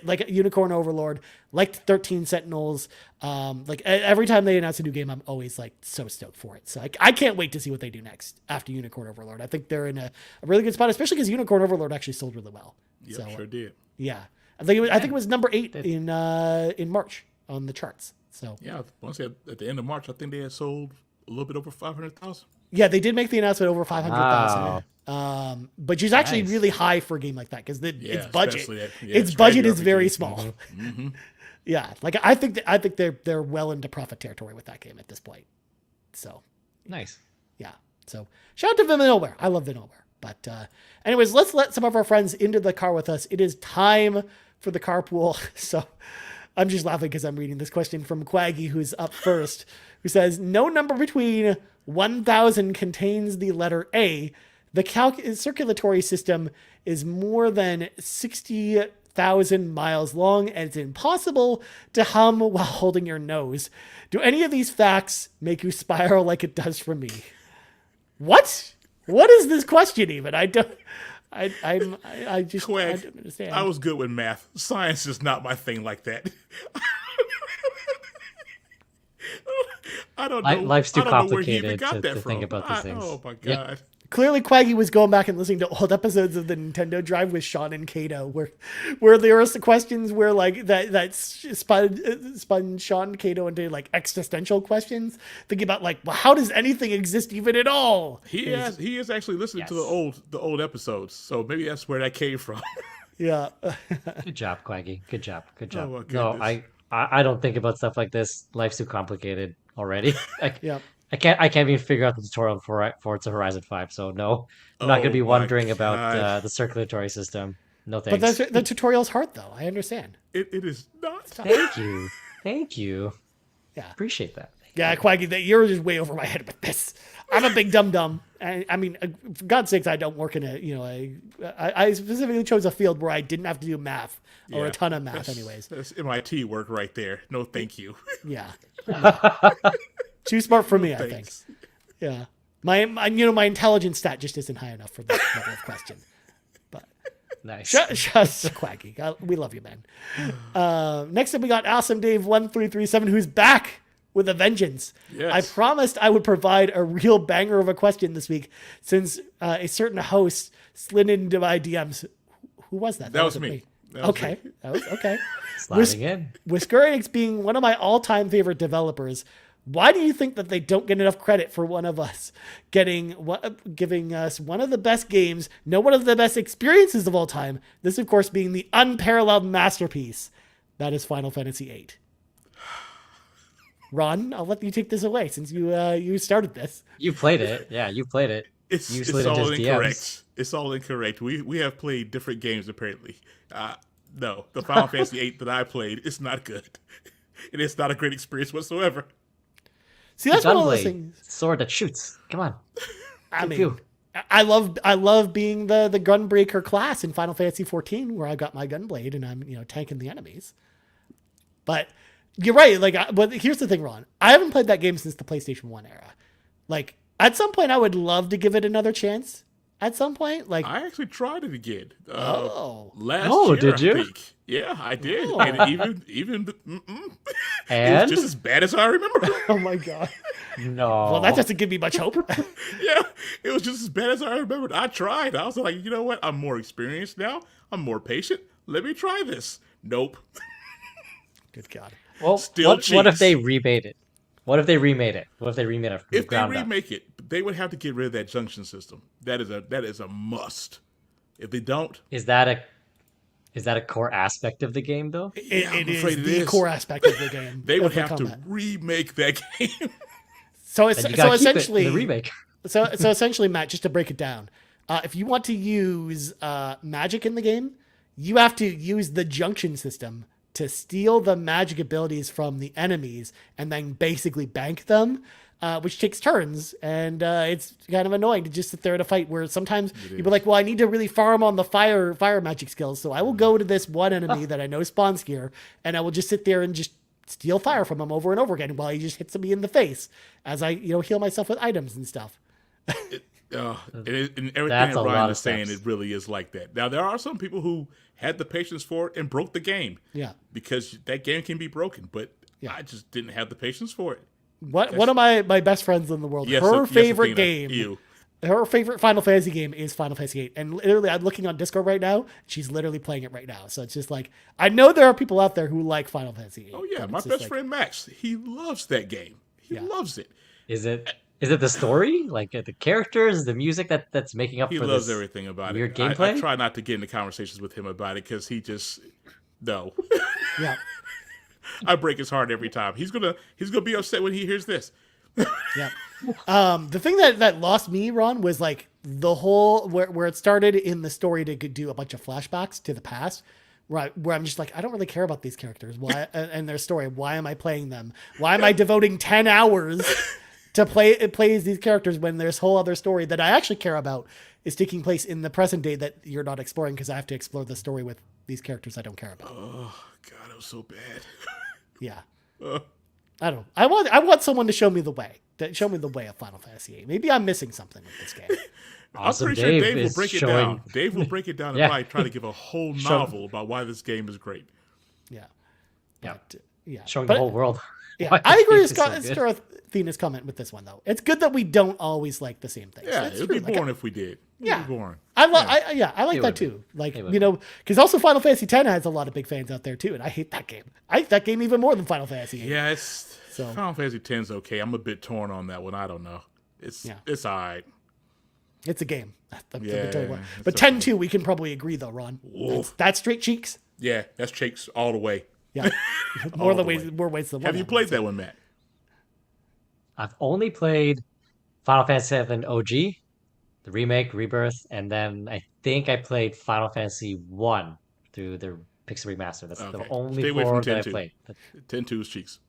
Like Unicorn Overlord, like 13 Sentinels. Every time they announce a new game, I'm always so stoked for it. So I can't wait to see what they do next after Unicorn Overlord. I think they're in a really good spot, especially because Unicorn Overlord actually sold really well. Yep, so, sure did. Yeah, I think it was number 8 in March on the charts. So yeah, once at the end of March, I think they had sold a little bit over 500,000. Yeah, they did make the announcement over 500,000. Wow. But she's actually really high for a game like that because its budget, its budget is very small. Mm-hmm. Yeah, I think they're well into profit territory with that game at this point. So nice. Yeah. So shout out to Vanillaware. I love Vanillaware. But anyways, let's let some of our friends into the car with us. It is time for the carpool. So I'm just laughing because I'm reading this question from Quaggy, who's up first, who says, no number between 1,000 contains the letter A. The circulatory system is more than 60,000 miles long, and it's impossible to hum while holding your nose. Do any of these facts make you spiral like it does for me? What? What is this question even? I don't understand. I was good with math. Science is not my thing like that. I don't know. Life's too I don't know where he even complicated got to that from. think about these things. Oh my god. Yep. Clearly, Quaggy was going back and listening to old episodes of the Nintendo Drive with Sean and Kato, where there were some questions where like that spun Sean and Kato into like existential questions, thinking about like, well, how does anything exist even at all? He is actually listening to the old episodes, so maybe that's where that came from. Yeah. Good job, Quaggy. Good job. Oh, my No, goodness. I don't think about stuff like this. Life's too complicated already. Yeah. I can't even figure out the tutorial for Forza Horizon 5. So no, I'm not going to be Oh my wondering about God. the circulatory system. No But thanks. the tutorial's hard though. I understand. It is not. Thank you. Yeah. Appreciate that. Yeah, Quaggy, that you're just way over my head with this. I'm a big dum-dum. I mean, for God's sakes, I don't work in I specifically chose a field where I didn't have to do math or a ton of math anyways. That's MIT work right there. No, thank you. Yeah. Too smart for me, I think. Thanks. Yeah. My intelligence stat just isn't high enough for this level of question. But Nice. Just Quaggy. We love you, man. Next up, we got Awesome Dave 1337, who's back with a vengeance. Yes. I promised I would provide a real banger of a question this week, since a certain host slid into my DMs. Who was that? That was wasn't me. That was Okay. me. That was okay. Sliding in. With Square Enix being one of my all-time favorite developers, why do you think that they don't get enough credit for one of us giving us one of the best games, one of the best experiences of all time? This, of course, being the unparalleled masterpiece that is Final Fantasy VIII. Ron, I'll let you take this away since you started this. You played it. Yeah, you played it. It's all incorrect. It's all incorrect. We have played different games apparently. No, the Final Fantasy VIII that I played is not good. It is not a great experience whatsoever. See, that's one of those Gunblade, things. sword that shoots. Come on. I Pew, mean, I love being the gunbreaker class in Final Fantasy 14, where I got my gunblade and I'm tanking the enemies. But you're right. But here's the thing, Ron. I haven't played that game since the PlayStation 1 era. Like, at some point, I would love to give it another chance. At some point, I actually tried it again. Last Oh, year, did you? I think. Yeah, I did. Oh. And even it And was just as bad as I remember. oh my god. no. Well, that doesn't give me much hope. Yeah, it was just as bad as I remembered. I tried. I was like, you know what? I'm more experienced now. I'm more patient. Let me try this. Nope. Good god. Well, Still what if cheats. they remade it? What if they remade it? What if they remade it from the If they ground up? remake it, they would have to get rid of that junction system. That is a must. If they don't, Is that a core aspect of the game though? I'm It is afraid it the is. core aspect of the game. they would of the have to combat. remake that game. So And you gotta keep essentially it in the remake. So essentially, Matt, just to break it down, if you want to use magic in the game, you have to use the junction system to steal the magic abilities from the enemies and then basically bank them, which takes turns. And it's kind of annoying to just sit there in a fight where sometimes you'll be like, well, I need to really farm on the fire magic skills. So I will go to this one enemy that I know spawns here, and I will just sit there and just steal fire from him over and over again while he just hits me in the face as I heal myself with items and stuff. And everything That's that a Ryan lot is of saying, steps. it really is like that. Now, there are some people who had the patience for it and broke the game. Yeah. Because that game can be broken, but Yeah. I just didn't have the patience for it. One of my best friends in the world, Yes, her yes, favorite Athena, game, you. her favorite Final Fantasy game is Final Fantasy VIII. And literally, I'm looking on Discord right now. She's literally playing it right now. So it's just like, I know there are people out there who like Final Fantasy VIII. Oh, yeah. but My it's just best like- friend Max, he loves that game. He Yeah. loves it. Is it the story? Like the characters, the music that's making up He for loves this everything about weird it. I gameplay? try not to get into conversations with him about it because he just, no. Yeah. I break his heart every time. He's gonna be upset when he hears this. Yeah. The thing that lost me, Ron, was like the whole where it started in the story to do a bunch of flashbacks to the past, where I'm just like, I don't really care about these characters. Why and their story? Why am I playing them? Why am I devoting 10 hours to play as these characters when there's whole other story that I actually care about is taking place in the present day that you're not exploring because I have to explore the story with these characters I don't care about. Oh God, it was so bad. Yeah. I don't know. I want someone to show me the way. Show me the way of Final Fantasy VIII. Maybe I'm missing something with this game. I'm Awesome pretty sure Dave Dave will is break it showing- down. Dave will break it down and Yeah. probably try to give a whole Show- novel about why this game is great. Yeah. Yeah. But, yeah. Showing But- the whole world. Yeah, why I this agree game with is so good. Athena's comment with this one though. It's good that we don't always like the same things. Yeah, That's it would true. be Like, boring if we did. Yeah. It'd be boring. I like It that would too. Like, It would you know, because also Final Fantasy X has a lot of big fans out there too, and I hate that game. I hate that game even more than Final Fantasy 8. Yeah, it's So- Final Fantasy X's okay. I'm a bit torn on that one. I don't know. It's all right. It's a game. Yeah, But it's 10 2, we can probably agree though, Ron. That's straight cheeks. Yeah, that's Chakes all the way. Yeah, more All the ways way. than one. Have you played that one, Matt? I've only played Final Fantasy VII OG, the remake, Rebirth, and then I think I played Final Fantasy 1 through the Pixel Remaster. That's the Okay. only Stay away from 4 that I 10-2. played. 10-2 is Cheeks.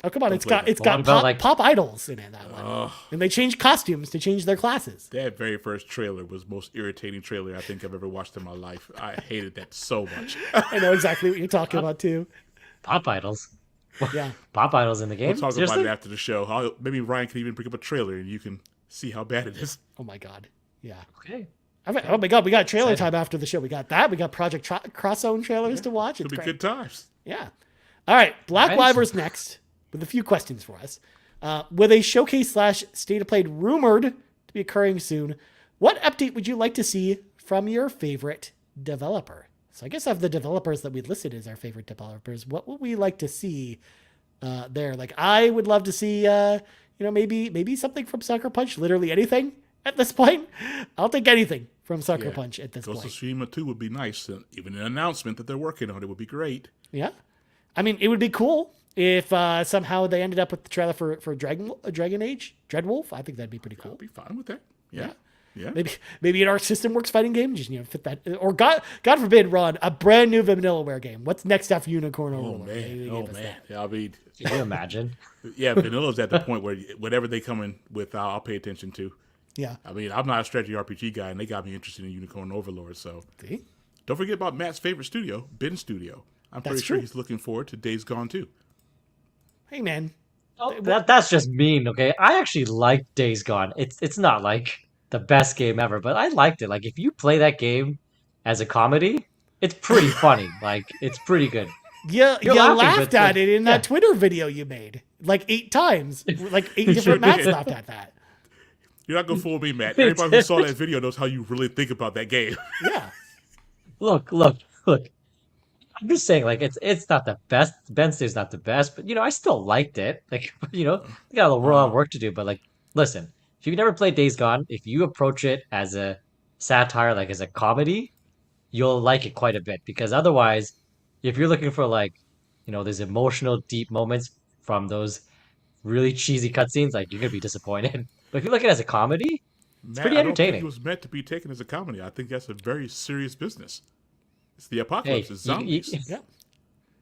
Oh come on, it's play got that. it's got What about, pop, like- pop idols in it, that one, and they changed costumes to change their classes. That very first trailer was the most irritating trailer I think I've ever watched in my life. I hated that so much. I know exactly what you're talking about too. Pop Idols. Yeah, Pop Idols in the game? We'll talk Seriously? about it after the show. Maybe Ryan can even bring up a trailer and you can see how bad it is. oh my god, yeah. Okay. Oh my god, we got trailer Exciting. time after the show. We got that. We got Project Cross Zone trailers to watch. It'll It's be great. good times. Yeah. All right, Black Nice. Wyver's next with a few questions for us. With a showcase / state of play rumored to be occurring soon, what update would you like to see from your favorite developer? So I guess of the developers that we listed as our favorite developers, what would we like to see there? Like I would love to see, maybe something from Sucker Punch. Literally anything at this point. I'll take anything from Sucker Yeah. Punch at this Ghost of point. Tsushima 2 would be nice. Even an announcement that they're working on it would be great. Yeah. I mean, it would be cool if somehow they ended up with the trailer for Dragon Age, Dreadwolf. I think that'd be pretty I'll cool. be fine with that. Yeah. Yeah. Maybe an Arc System Works fighting game, just fit that. Or God forbid, Ron, a brand new Vanillaware game. What's next after Unicorn Oh Overlord? Maybe man. they Oh give us man. that. Yeah, I mean, Can you imagine? yeah, Vanilla's at the point where whatever they come in with, I'll pay attention to. Yeah. I mean, I'm not a strategy RPG guy, and they got me interested in Unicorn Overlord. So See? don't forget about Matt's favorite studio, Ben Studio. I'm pretty That's sure true. he's looking forward to Days Gone too. Hey, man. Oh, that's just mean, okay? I actually liked Days Gone. It's not like the best game ever, but I liked it. Like if you play that game as a comedy, it's pretty funny. Like it's pretty good. Yeah, you You're laughing, laughed but, at it in yeah. that Twitter video you made like 8 times. Like 8 different Matts laughed at that. You're not gonna fool me, Matt. Everybody who saw that video knows how you really think about that game. Yeah. Look. I'm just saying, like it's not the best. Ben Stew's not the best, but I still liked it. Like we got a lot of work to do, but like listen, if you've never played Days Gone, if you approach it as a satire, like as a comedy, you'll like it quite a bit. Because otherwise, if you're looking for like, those emotional, deep moments from those really cheesy cutscenes, like you're gonna be disappointed. But if you look at it as a comedy, Matt, pretty I don't think entertaining. it was meant to be taken as a comedy. I think that's a very serious business. It's the apocalypse. It's you- zombies. Yeah.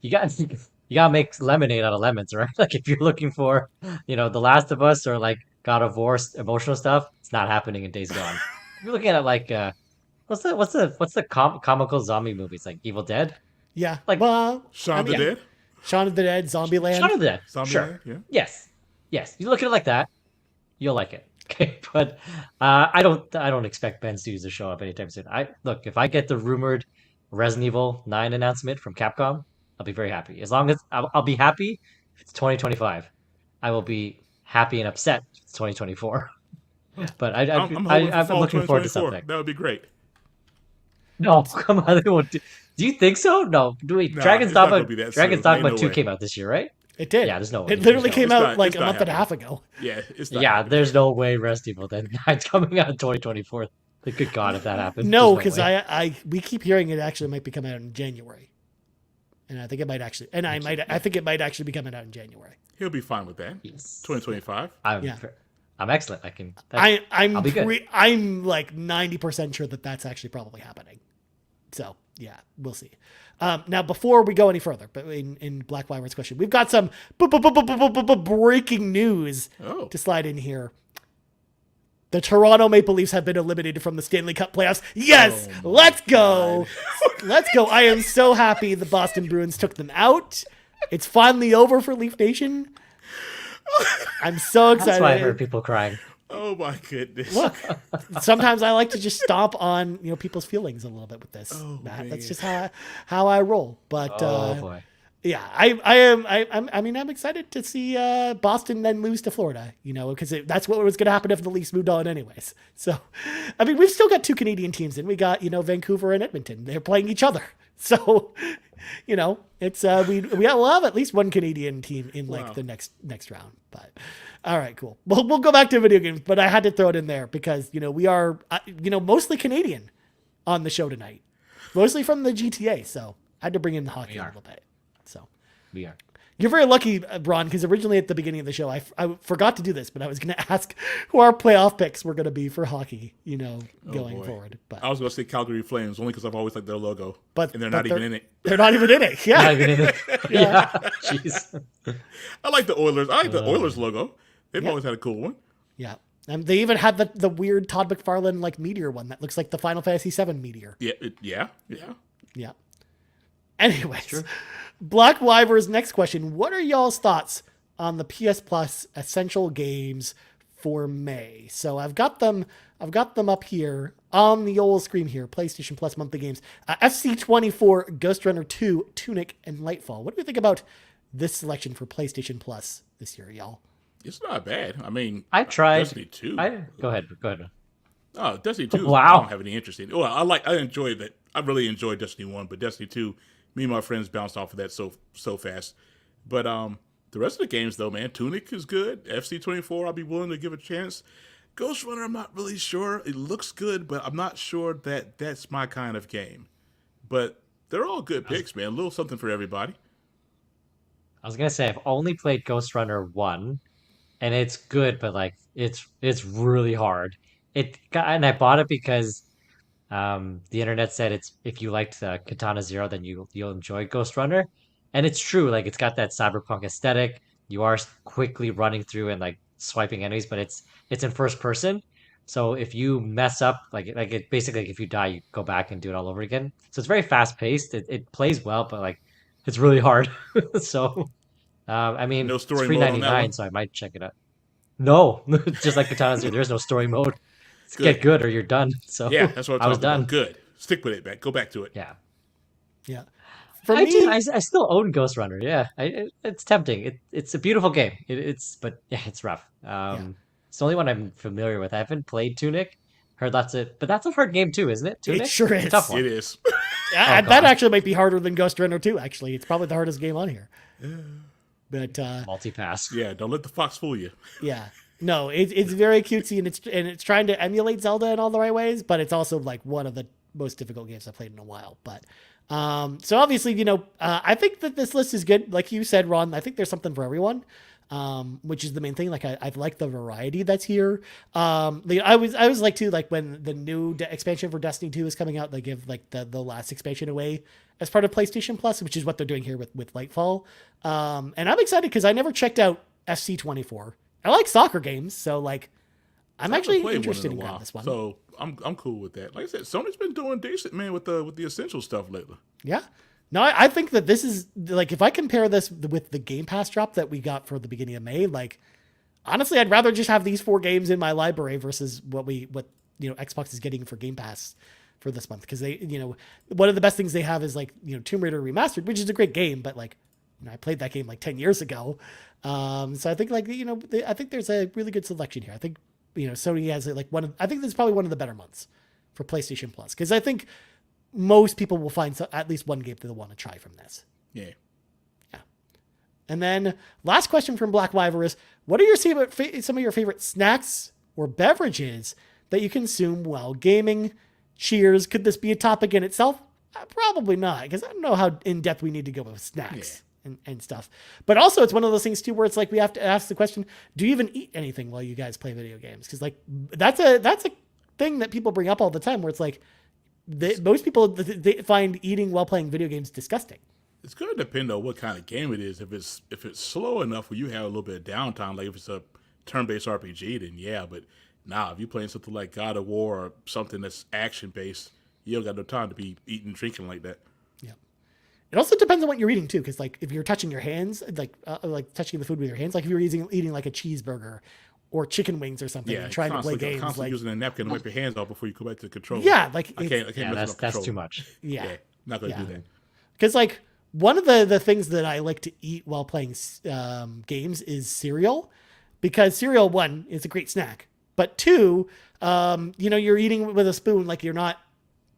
you gotta make lemonade out of lemons, right? Like if you're looking for, The Last of Us or like God of War emotional stuff, it's not happening in Days Gone. If you're looking at like what's the comical zombie movies like Evil Dead? Yeah. Like- well, Shaun I the mean, Dead. Shaun of the Dead, Zombieland. Shaun of the Dead. Zombie Sure. yeah. Yes. You look at it like that, you'll like it. Okay, but I don't expect Ben Studios to show up anytime soon. If I get the rumored Resident Evil 9 announcement from Capcom, I'll be very happy. As long as I'll be happy if it's 2025. I will be happy and upset if it's 2024. But I'm hoping for I'm fall looking forward to 2024. something. That would be great. No, come on. They won't do you think so? No. Nah, Dragon's it's not Dogma gonna be that Dragon's soon. Ain't Dogma no 2 way. came out this year, right? It did. Yeah, there's no way. It literally came It's out not- like it's a not month and a happening. half ago. Yeah, it's not. Yeah, there's no way Resident Evil then it's coming out in 2024. Like, good God, if that happens. No, there's because way. we keep hearing it actually might be coming out in January, and I think it might actually, I think it might actually be coming out in January. He'll be fine with that. Yes. 2025. Yeah. I'm excellent. I'll I'm be good. I'm like 90% sure that that's actually probably happening. So yeah, we'll see. Now before we go any further, but in Black Wyvern's question, we've got some breaking news Oh. to slide in here. The Toronto Maple Leafs have been eliminated from the Stanley Cup playoffs. Yes, Oh, let's go. Let's go. I am so happy the Boston Bruins took them out. It's finally over for Leaf Nation. I'm so That's why I heard excited. people crying. Oh my goodness. Look, sometimes I like to just stomp on people's feelings a little bit with this, Matt. Man. That's just how I roll. But Oh boy. yeah, I'm excited to see Boston then lose to Florida, because that's what was going to happen if the Leafs moved on anyways. So, I mean, we've still got two Canadian teams, and we got, Vancouver and Edmonton. They're playing each other. So, it's we'll have at least one Canadian team in the next round. But all right, cool. We'll go back to video games, but I had to throw it in there because, we are, mostly Canadian on the show tonight, mostly from the GTA. So I had to bring in the hockey a little bit. So We are. You're very lucky, Ron, because originally at the beginning of the show, I forgot to do this, but I was going to ask who our playoff picks were going to be for hockey, going forward. But I was going to say Calgary Flames only because I've always liked their logo, and they're not even in it. They're not even in it. Yeah. Not even in it. Yeah. Jeez. I like the Oilers. I like the Oilers logo. They've always had a cool one. Yeah. And they even had the weird Todd McFarlane meteor one that looks like the Final Fantasy VII meteor. Yeah. Yeah. Anyways, Black Wyver's next question. What are y'all's thoughts on the PS Plus essential games for May? So I've got them up here on the old screen here. PlayStation Plus monthly games. FC24, Ghost Runner 2, Tunic, and Lightfall. What do you think about this selection for PlayStation Plus this year, y'all? It's not bad. I mean, I tried. Destiny 2. Go ahead. Oh, Destiny 2. Wow. I don't have any interest in. Well, I enjoy that. I really enjoyed Destiny 1, but Destiny 2, me and my friends bounced off of that so fast. But the rest of the games, though, man, Tunic is good. FC24, I'll be willing to give a chance. Ghost Runner, I'm not really sure. It looks good, but I'm not sure that that's my kind of game. But they're all good picks, man. A little something for everybody. I was gonna say I've only played Ghost Runner 1, and it's good, but it's really hard. And I bought it because the internet said if you liked Katana Zero, then you'll enjoy Ghost Runner, and it's true. It's got that cyberpunk aesthetic. You are quickly running through and swiping enemies, but it's in first person. So if you mess up, it basically if you die, you go back and do it all over again. So it's very fast paced. It plays well, but it's really hard. So I mean, No story it's mode on that $3.99, one? so I might check it out. No, just like Katana Zero, there's no story mode. It's get good or you're done. So Yeah, that's what I'm I was talking done. about. Good. Stick with it, man. Go back to it. Yeah. Yeah. For I me, I still own Ghost Runner. Yeah, it's tempting. It's a beautiful game. But yeah, it's rough. It's the only one I'm familiar with. I haven't played Tunic. Heard that's it, but that's a hard game too, isn't it? Tunic? It sure It's a is. tough one. It is. that actually might be harder than Ghost Runner 2, actually. It's probably the hardest game on here. But Multi-pass. Yeah, don't let the fox fool you. yeah. No, it's very cutesy and it's trying to emulate Zelda in all the right ways, but it's also one of the most difficult games I've played in a while. But so obviously, I think that this list is good. Like you said, Ron, I think there's something for everyone. Which is the main thing. I like the variety that's here. I was too, when the new expansion for Destiny 2 is coming out, they give the last expansion away as part of PlayStation Plus, which is what they're doing here with Lightfall. And I'm excited because I never checked out FC24. I like soccer games, so I'm actually interested in grabbing this one. So I'm cool with that. Like I said, Sony's been doing decent, man, with the essential stuff lately. Yeah. No, I think that this is if I compare this with the Game Pass drop that we got for the beginning of May, honestly, I'd rather just have these 4 games in my library versus what Xbox is getting for Game Pass for this month. Because they, one of the best things they have is Tomb Raider Remastered, which is a great game, but I played that game 10 years ago. So I think I think there's a really good selection here. I think Sony has I think this is probably one of the better months for PlayStation Plus, because I think most people will find at least one game that they'll want to try from this. Yeah. And then last question from Black Wyver is, what are some of your favorite snacks or beverages that you consume while gaming? Cheers. Could this be a topic in itself? Probably not, because I don't know how in depth we need to go with snacks and stuff. But also it's one of those things too, where it's we have to ask the question, do you even eat anything while you guys play video games? Because that's a thing that people bring up all the time, where it's most people they find eating while playing video games disgusting. It's going to depend on what kind of game it is. If it's slow enough where you have a little bit of downtime, if it's a turn-based RPG, then yeah. But if you're playing something like God of War or something that's action-based, you don't got no time to be eating and drinking like that. Yeah. It also depends on what you're eating too, because if you're touching your hands, touching the food with your hands, if you're eating a cheeseburger or chicken wings or something and trying to play games. Constantly using a napkin to wipe your hands off before you go back to the controller. Yeah, like I can't mess with that's too much. Yeah, not gonna do that. Because like one of the things that I like to eat while playing games is cereal, because cereal, one, is a great snack, but two, you're eating with a spoon, like you're not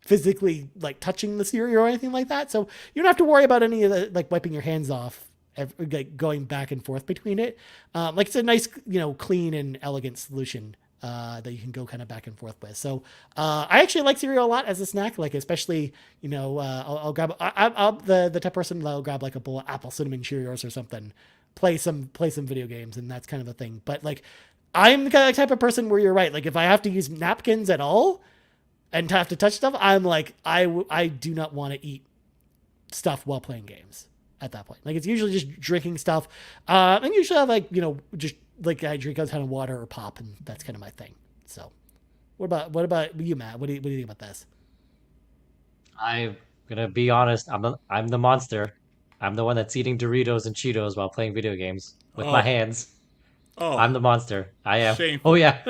physically like touching the cereal or anything like that, so you don't have to worry about any of the like wiping your hands off, like going back and forth between it. Like it's a nice, clean and elegant solution that you can go kind of back and forth with. So I actually like cereal a lot as a snack, like especially, I'll grab, I'm the type of person that'll grab like a bowl of apple cinnamon Cheerios or something, play some video games, and that's kind of a thing. But like, I'm the kind of type of person where you're right. Like if I have to use napkins at all and have to touch stuff, I'm like, I do not want to eat stuff while playing games. At that point, like it's usually just drinking stuff, and usually I like just like I drink a ton of water or pop, and that's kind of my thing. So, what about you, Matt? What do you think about this? I'm gonna be honest. I'm the monster. I'm the one that's eating Doritos and Cheetos while playing video games with my hands. Oh, I'm the monster. I am. Shameful. Oh yeah.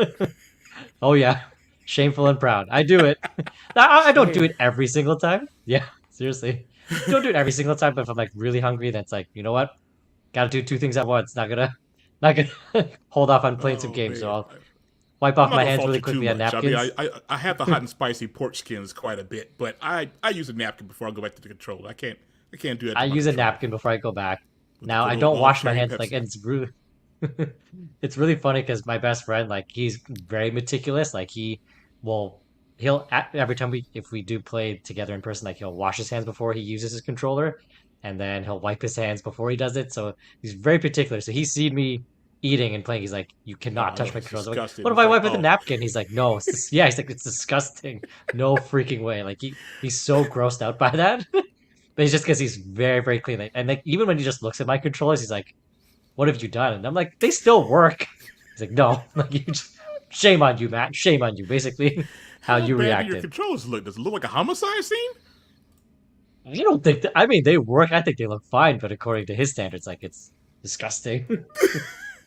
Oh yeah. Shameful and proud. I do it. I don't do it every single time. Yeah, seriously. Don't do it every single time, but if I'm like really hungry, then it's like, you know what? Gotta do two things at once. Not gonna hold off on playing some games. So I'll wipe off my hands really quickly on napkins. I mean, I have the hot and spicy pork skins quite a bit, but I use a napkin before I go back to the controller. I can't do that. I use a napkin before I go back. Now I don't wash my hands. Like, and it's really, it's really funny because my best friend, like, he's very meticulous. Like he'll every time if we do play together in person, like he'll wash his hands before he uses his controller, and then he'll wipe his hands before he does it. So he's very particular. So he's seen me eating and playing. He's like, you cannot touch my controller. Like, what if I wipe with a napkin? He's like, no, yeah. He's like, it's disgusting. No freaking way. Like he's so grossed out by that. But it's just because he's very, very clean. And like even when he just looks at my controllers, he's like, what have you done? And I'm like, they still work. He's like, no. Like shame on you, Matt. Shame on you. Basically. How you reacted. Your controls look? Does it look like a homicide scene? You don't think I mean, they work. I think they look fine, but according to his standards, like it's disgusting.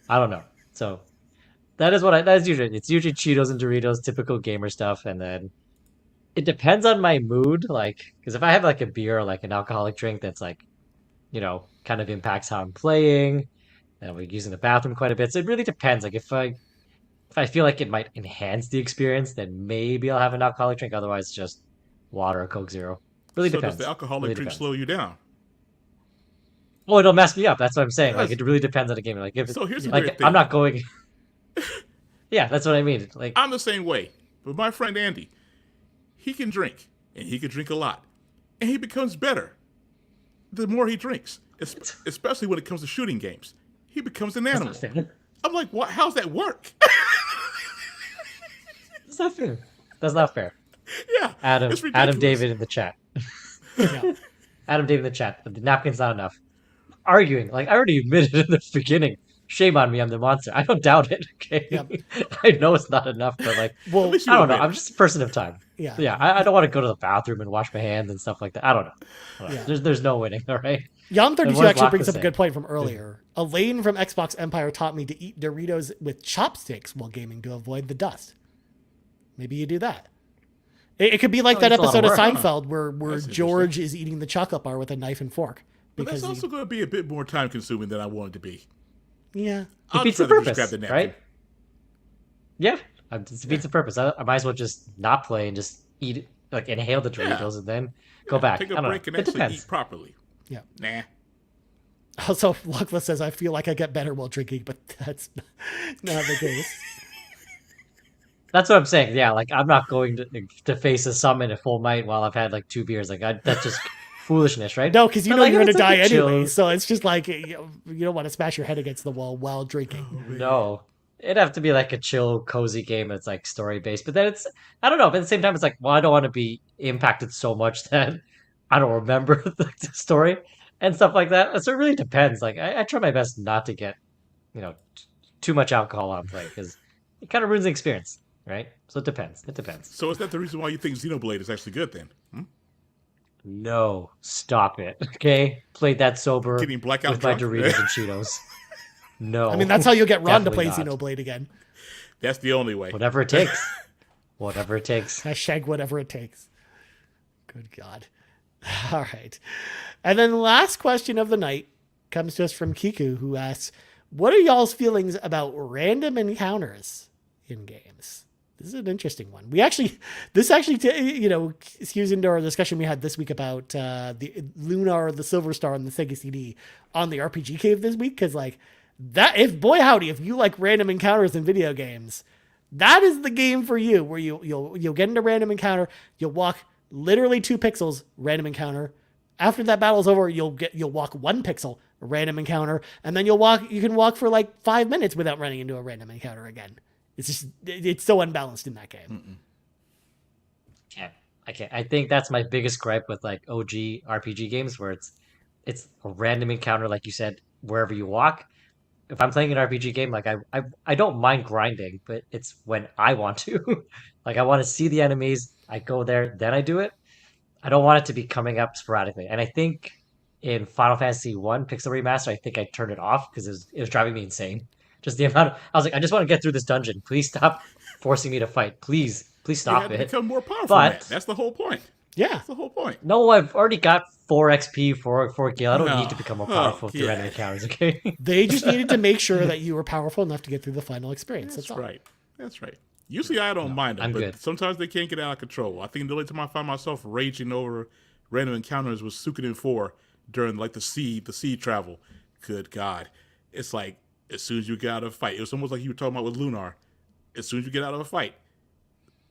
I don't know. So that's usually it's usually Cheetos and Doritos, typical gamer stuff, and then it depends on my mood. Like, because if I have like a beer or like an alcoholic drink, that's like, kind of impacts how I'm playing, and we're using the bathroom quite a bit. So it really depends. Like if I feel like it might enhance the experience, then maybe I'll have an alcoholic drink. Otherwise, just water or Coke Zero. Really depends. Does the alcoholic drink slow you down? Oh, it'll mess me up. That's what I'm saying. Like, it really depends on the game. Like, if so here's the like, weird thing. I'm not going. Yeah, that's what I mean. Like, I'm the same way. But my friend Andy, he can drink, and he can drink a lot, and he becomes better the more he drinks. Especially when it comes to shooting games, he becomes an animal. I'm like, what? How's that work? That's not fair. That's not fair. Yeah, Adam David in the chat. Yeah. Adam David in the chat. The napkin's not enough. Arguing. Like, I already admitted in the beginning. Shame on me, I'm the monster. I don't doubt it, okay? Yep. I know it's not enough, but like, well, I don't know. I'm just a person of time. Yeah. Yeah, I don't want to go to the bathroom and wash my hands and stuff like that. I don't know. Yeah. There's no winning, all right? Yom32 actually brings up a good point from earlier. Elaine from Xbox Empire taught me to eat Doritos with chopsticks while gaming to avoid the dust. Maybe you do that. It could be like that episode of Seinfeld where George is eating the chocolate bar with a knife and fork. But that's also going to be a bit more time consuming than I want it to be. Yeah. It beats the purpose, right? Yeah. It beats the purpose. I might as well just not play and just eat it, like inhale the Doritos and then go back. Take a break and actually eat properly. Yeah. Nah. Also, Luckless says, I feel like I get better while drinking, but that's not the case. That's what I'm saying. Yeah, like I'm not going to face a summon at full might while I've had like 2 beers. Like that's just foolishness, right? No, because you know you're going to die anyway. So it's just like you don't want to smash your head against the wall while drinking. Oh, no. It'd have to be like a chill, cozy game that's like story based. But then I don't know. But at the same time, it's like, well, I don't want to be impacted so much that I don't remember the story and stuff like that. So it really depends. Like I try my best not to get, too much alcohol on play because it kind of ruins the experience. Right? So it depends. It depends. So is that the reason why you think Xenoblade is actually good then? No. Stop it. Okay? Played that sober Getting blackout with my drunk? Doritos and Cheetos. No. I mean, that's how you'll get Ron to play Definitely not. Xenoblade again. That's the only way. Whatever it takes. Whatever it takes. Hashtag whatever it takes. Good God. All right. And then the last question of the night comes to us from Kiku, who asks, what are y'all's feelings about random encounters in games? This is an interesting one. This actually skews into our discussion we had this week about the Lunar, the Silver Star, and the Sega CD on the RPG Cave this week. Because if you like random encounters in video games, that is the game for you. Where you'll get into a random encounter, you'll walk literally 2 pixels, random encounter. After that battle's over, you'll walk 1 pixel, random encounter, and then you can walk for like 5 minutes without running into a random encounter again. It's so unbalanced in that game. I can't. I think that's my biggest gripe with like OG RPG games, where it's a random encounter, like you said, wherever you walk. If I'm playing an RPG game, like I don't mind grinding, but it's when I want to. Like I want to see the enemies, I go there, then I do it. I don't want it to be coming up sporadically. And I think in Final Fantasy 1 Pixel Remaster, I think I turned it off because it was driving me insane. Just the amount I was like, I just want to get through this dungeon. Please stop forcing me to fight. Please stop you it. Become more powerful. But That's the whole point. Yeah. That's the whole point. No, I've already got 4 XP, 4 kill. I don't need to become more powerful through yeah. random encounters, okay? They just needed to make sure that you were powerful enough to get through the final experience. That's all. Right. That's right. Usually I don't mind them, I'm but good. sometimes they can't get out of control. I think the only time I found myself raging over random encounters was Suikoden 4 during like the sea travel. Good God. It's like as soon as you get out of a fight, it was almost like you were talking about with Lunar. As soon as you get out of a fight,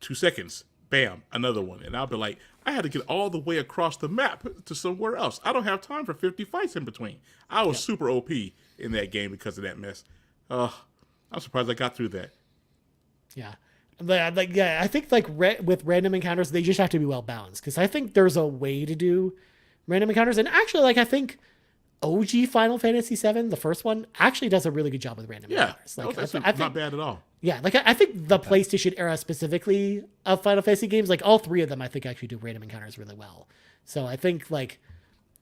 2 seconds, bam, another one. And I'll be like, I had to get all the way across the map to somewhere else. I don't have time for 50 fights in between. I was super OP in that game because of that mess. I'm surprised I got through that. Yeah. I think with random encounters, they just have to be well balanced. Because I think there's a way to do random encounters. And actually, I think OG Final Fantasy VII, the first one, actually does a really good job with random encounters. I think not bad at all. Yeah, I think the PlayStation era specifically of Final Fantasy games, all 3 of them, I think actually do random encounters really well. So I think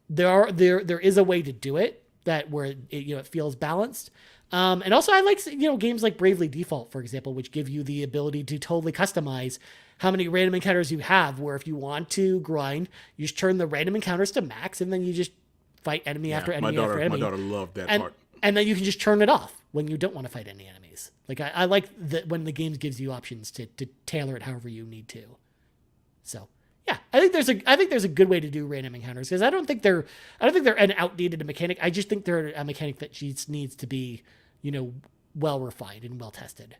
there is a way to do it where it feels balanced. And also I like games like Bravely Default, for example, which give you the ability to totally customize how many random encounters you have. Where if you want to grind, you just turn the random encounters to max, and then you just fight enemy after enemy after enemy. My daughter loved that part. And then you can just turn it off when you don't want to fight any enemies. I like that when the game gives you options to tailor it however you need to. So yeah, I think there's a good way to do random encounters, because I don't think they're an outdated mechanic. I just think they're a mechanic that just needs to be, well refined and well tested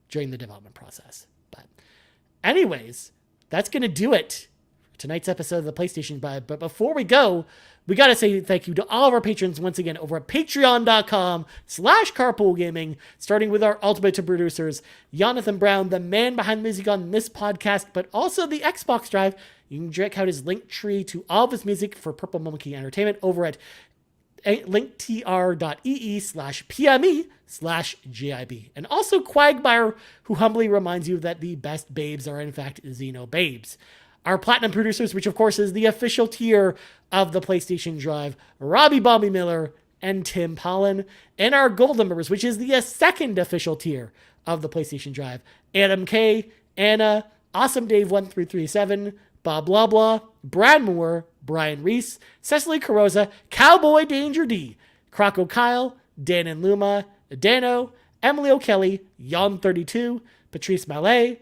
during the development process. But anyways, that's gonna do it for tonight's episode of the PlayStation Vibe. But before we go, we got to say thank you to all of our patrons once again over at patreon.com/carpoolgaming, starting with our ultimate producers, Jonathan Brown, the man behind the music on this podcast, but also the Xbox Drive. You can check out his link tree to all of his music for Purple Monkey Entertainment over at linktr.ee/PME/GIB. And also Cwagmire, who humbly reminds you that the best babes are in fact Xenobabes. Our platinum producers, which of course is the official tier of the PlayStation Drive, Robby Bobby Miller and Tim Paullin. And our golden members, which is the second official tier of the PlayStation Drive, Adam K, Anna, Awesome Dave 1337, BobLoblaw, Brad Moore, Brian Reese, Cecily Carrozza, CowboyDangerD, CrocoKyle, Dan and Luma, Dannohh, Emily O'Kelly, Yon32, Patrice Mallette,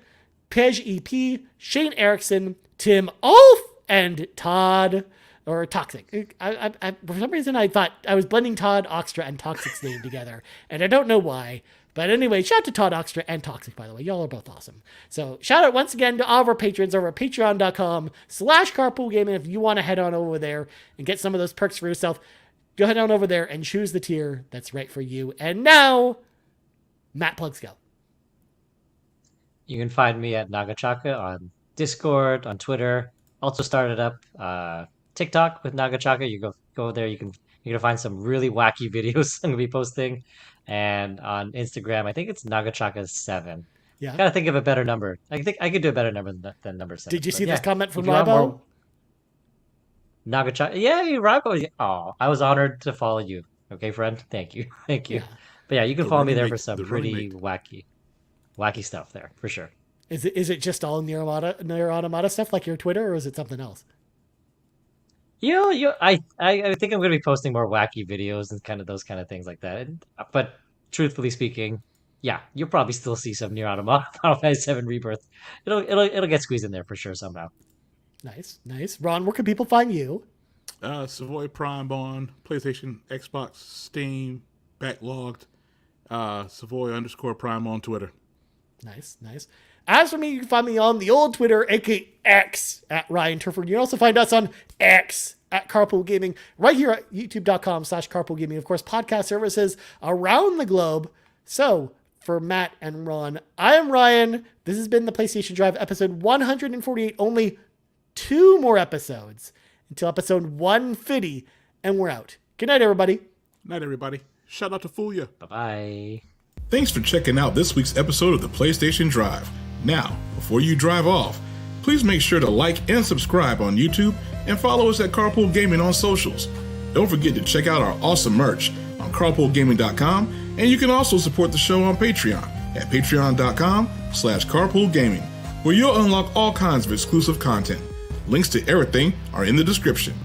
Peje EP, Shane Erickson, Tim Aulph, and Todd, or Toxic. I for some reason I thought I was blending Todd, Oxtra, and Toxic's name together, and I don't know why. But anyway, shout out to Todd, Oxtra, and Toxic, by the way. Y'all are both awesome. So shout out once again to all of our patrons over at patreon.com/carpoolgaming. If you want to head on over there and get some of those perks for yourself, go head on over there and choose the tier that's right for you. And now, Matt plugs go. You can find me at Nagachaka on Discord, on Twitter. Also started up TikTok with Nagachaka. You go there. You're gonna find some really wacky videos I'm gonna be posting. And on Instagram, I think it's Nagachaka7. Yeah. Gotta think of a better number. I think I could do a better number than number 7. Did you see this comment from if you want Ribo? more- Nagachaka. Yeah, Ribo. Oh, I was honored to follow you. Okay, friend. Thank you. Thank you. Yeah. But yeah, you can The follow me there running for mate, some the running pretty mate. wacky stuff there for sure. Is it just all Nier Automata stuff like your Twitter, or is it something else? I think I'm gonna be posting more wacky videos and kind of those kind of things like that. But truthfully speaking, yeah, you'll probably still see some Nier Automata, Final Fantasy 7 Rebirth. It'll get squeezed in there for sure somehow. Nice. Ron, where can people find you? Savoy Prime on PlayStation, Xbox, Steam, backlogged. Savoy_Prime on Twitter. Nice. As for me, you can find me on the old Twitter, aka X, at Ryan Turford. You can also find us on X at Carpool Gaming, right here at youtube.com/Carpool Gaming. Of course, podcast services around the globe. So, for Matt and Ron, I am Ryan. This has been the PlayStation Drive, episode 148. Only 2 more episodes until episode 150, and we're out. Good night, everybody. Night, everybody. Shout out to Fuya. Bye-bye. Thanks for checking out this week's episode of the PlayStation Drive. Now, before you drive off, please make sure to like and subscribe on YouTube and follow us at Carpool Gaming on socials. Don't forget to check out our awesome merch on carpoolgaming.com, and you can also support the show on Patreon at patreon.com/carpoolgaming, where you'll unlock all kinds of exclusive content. Links to everything are in the description.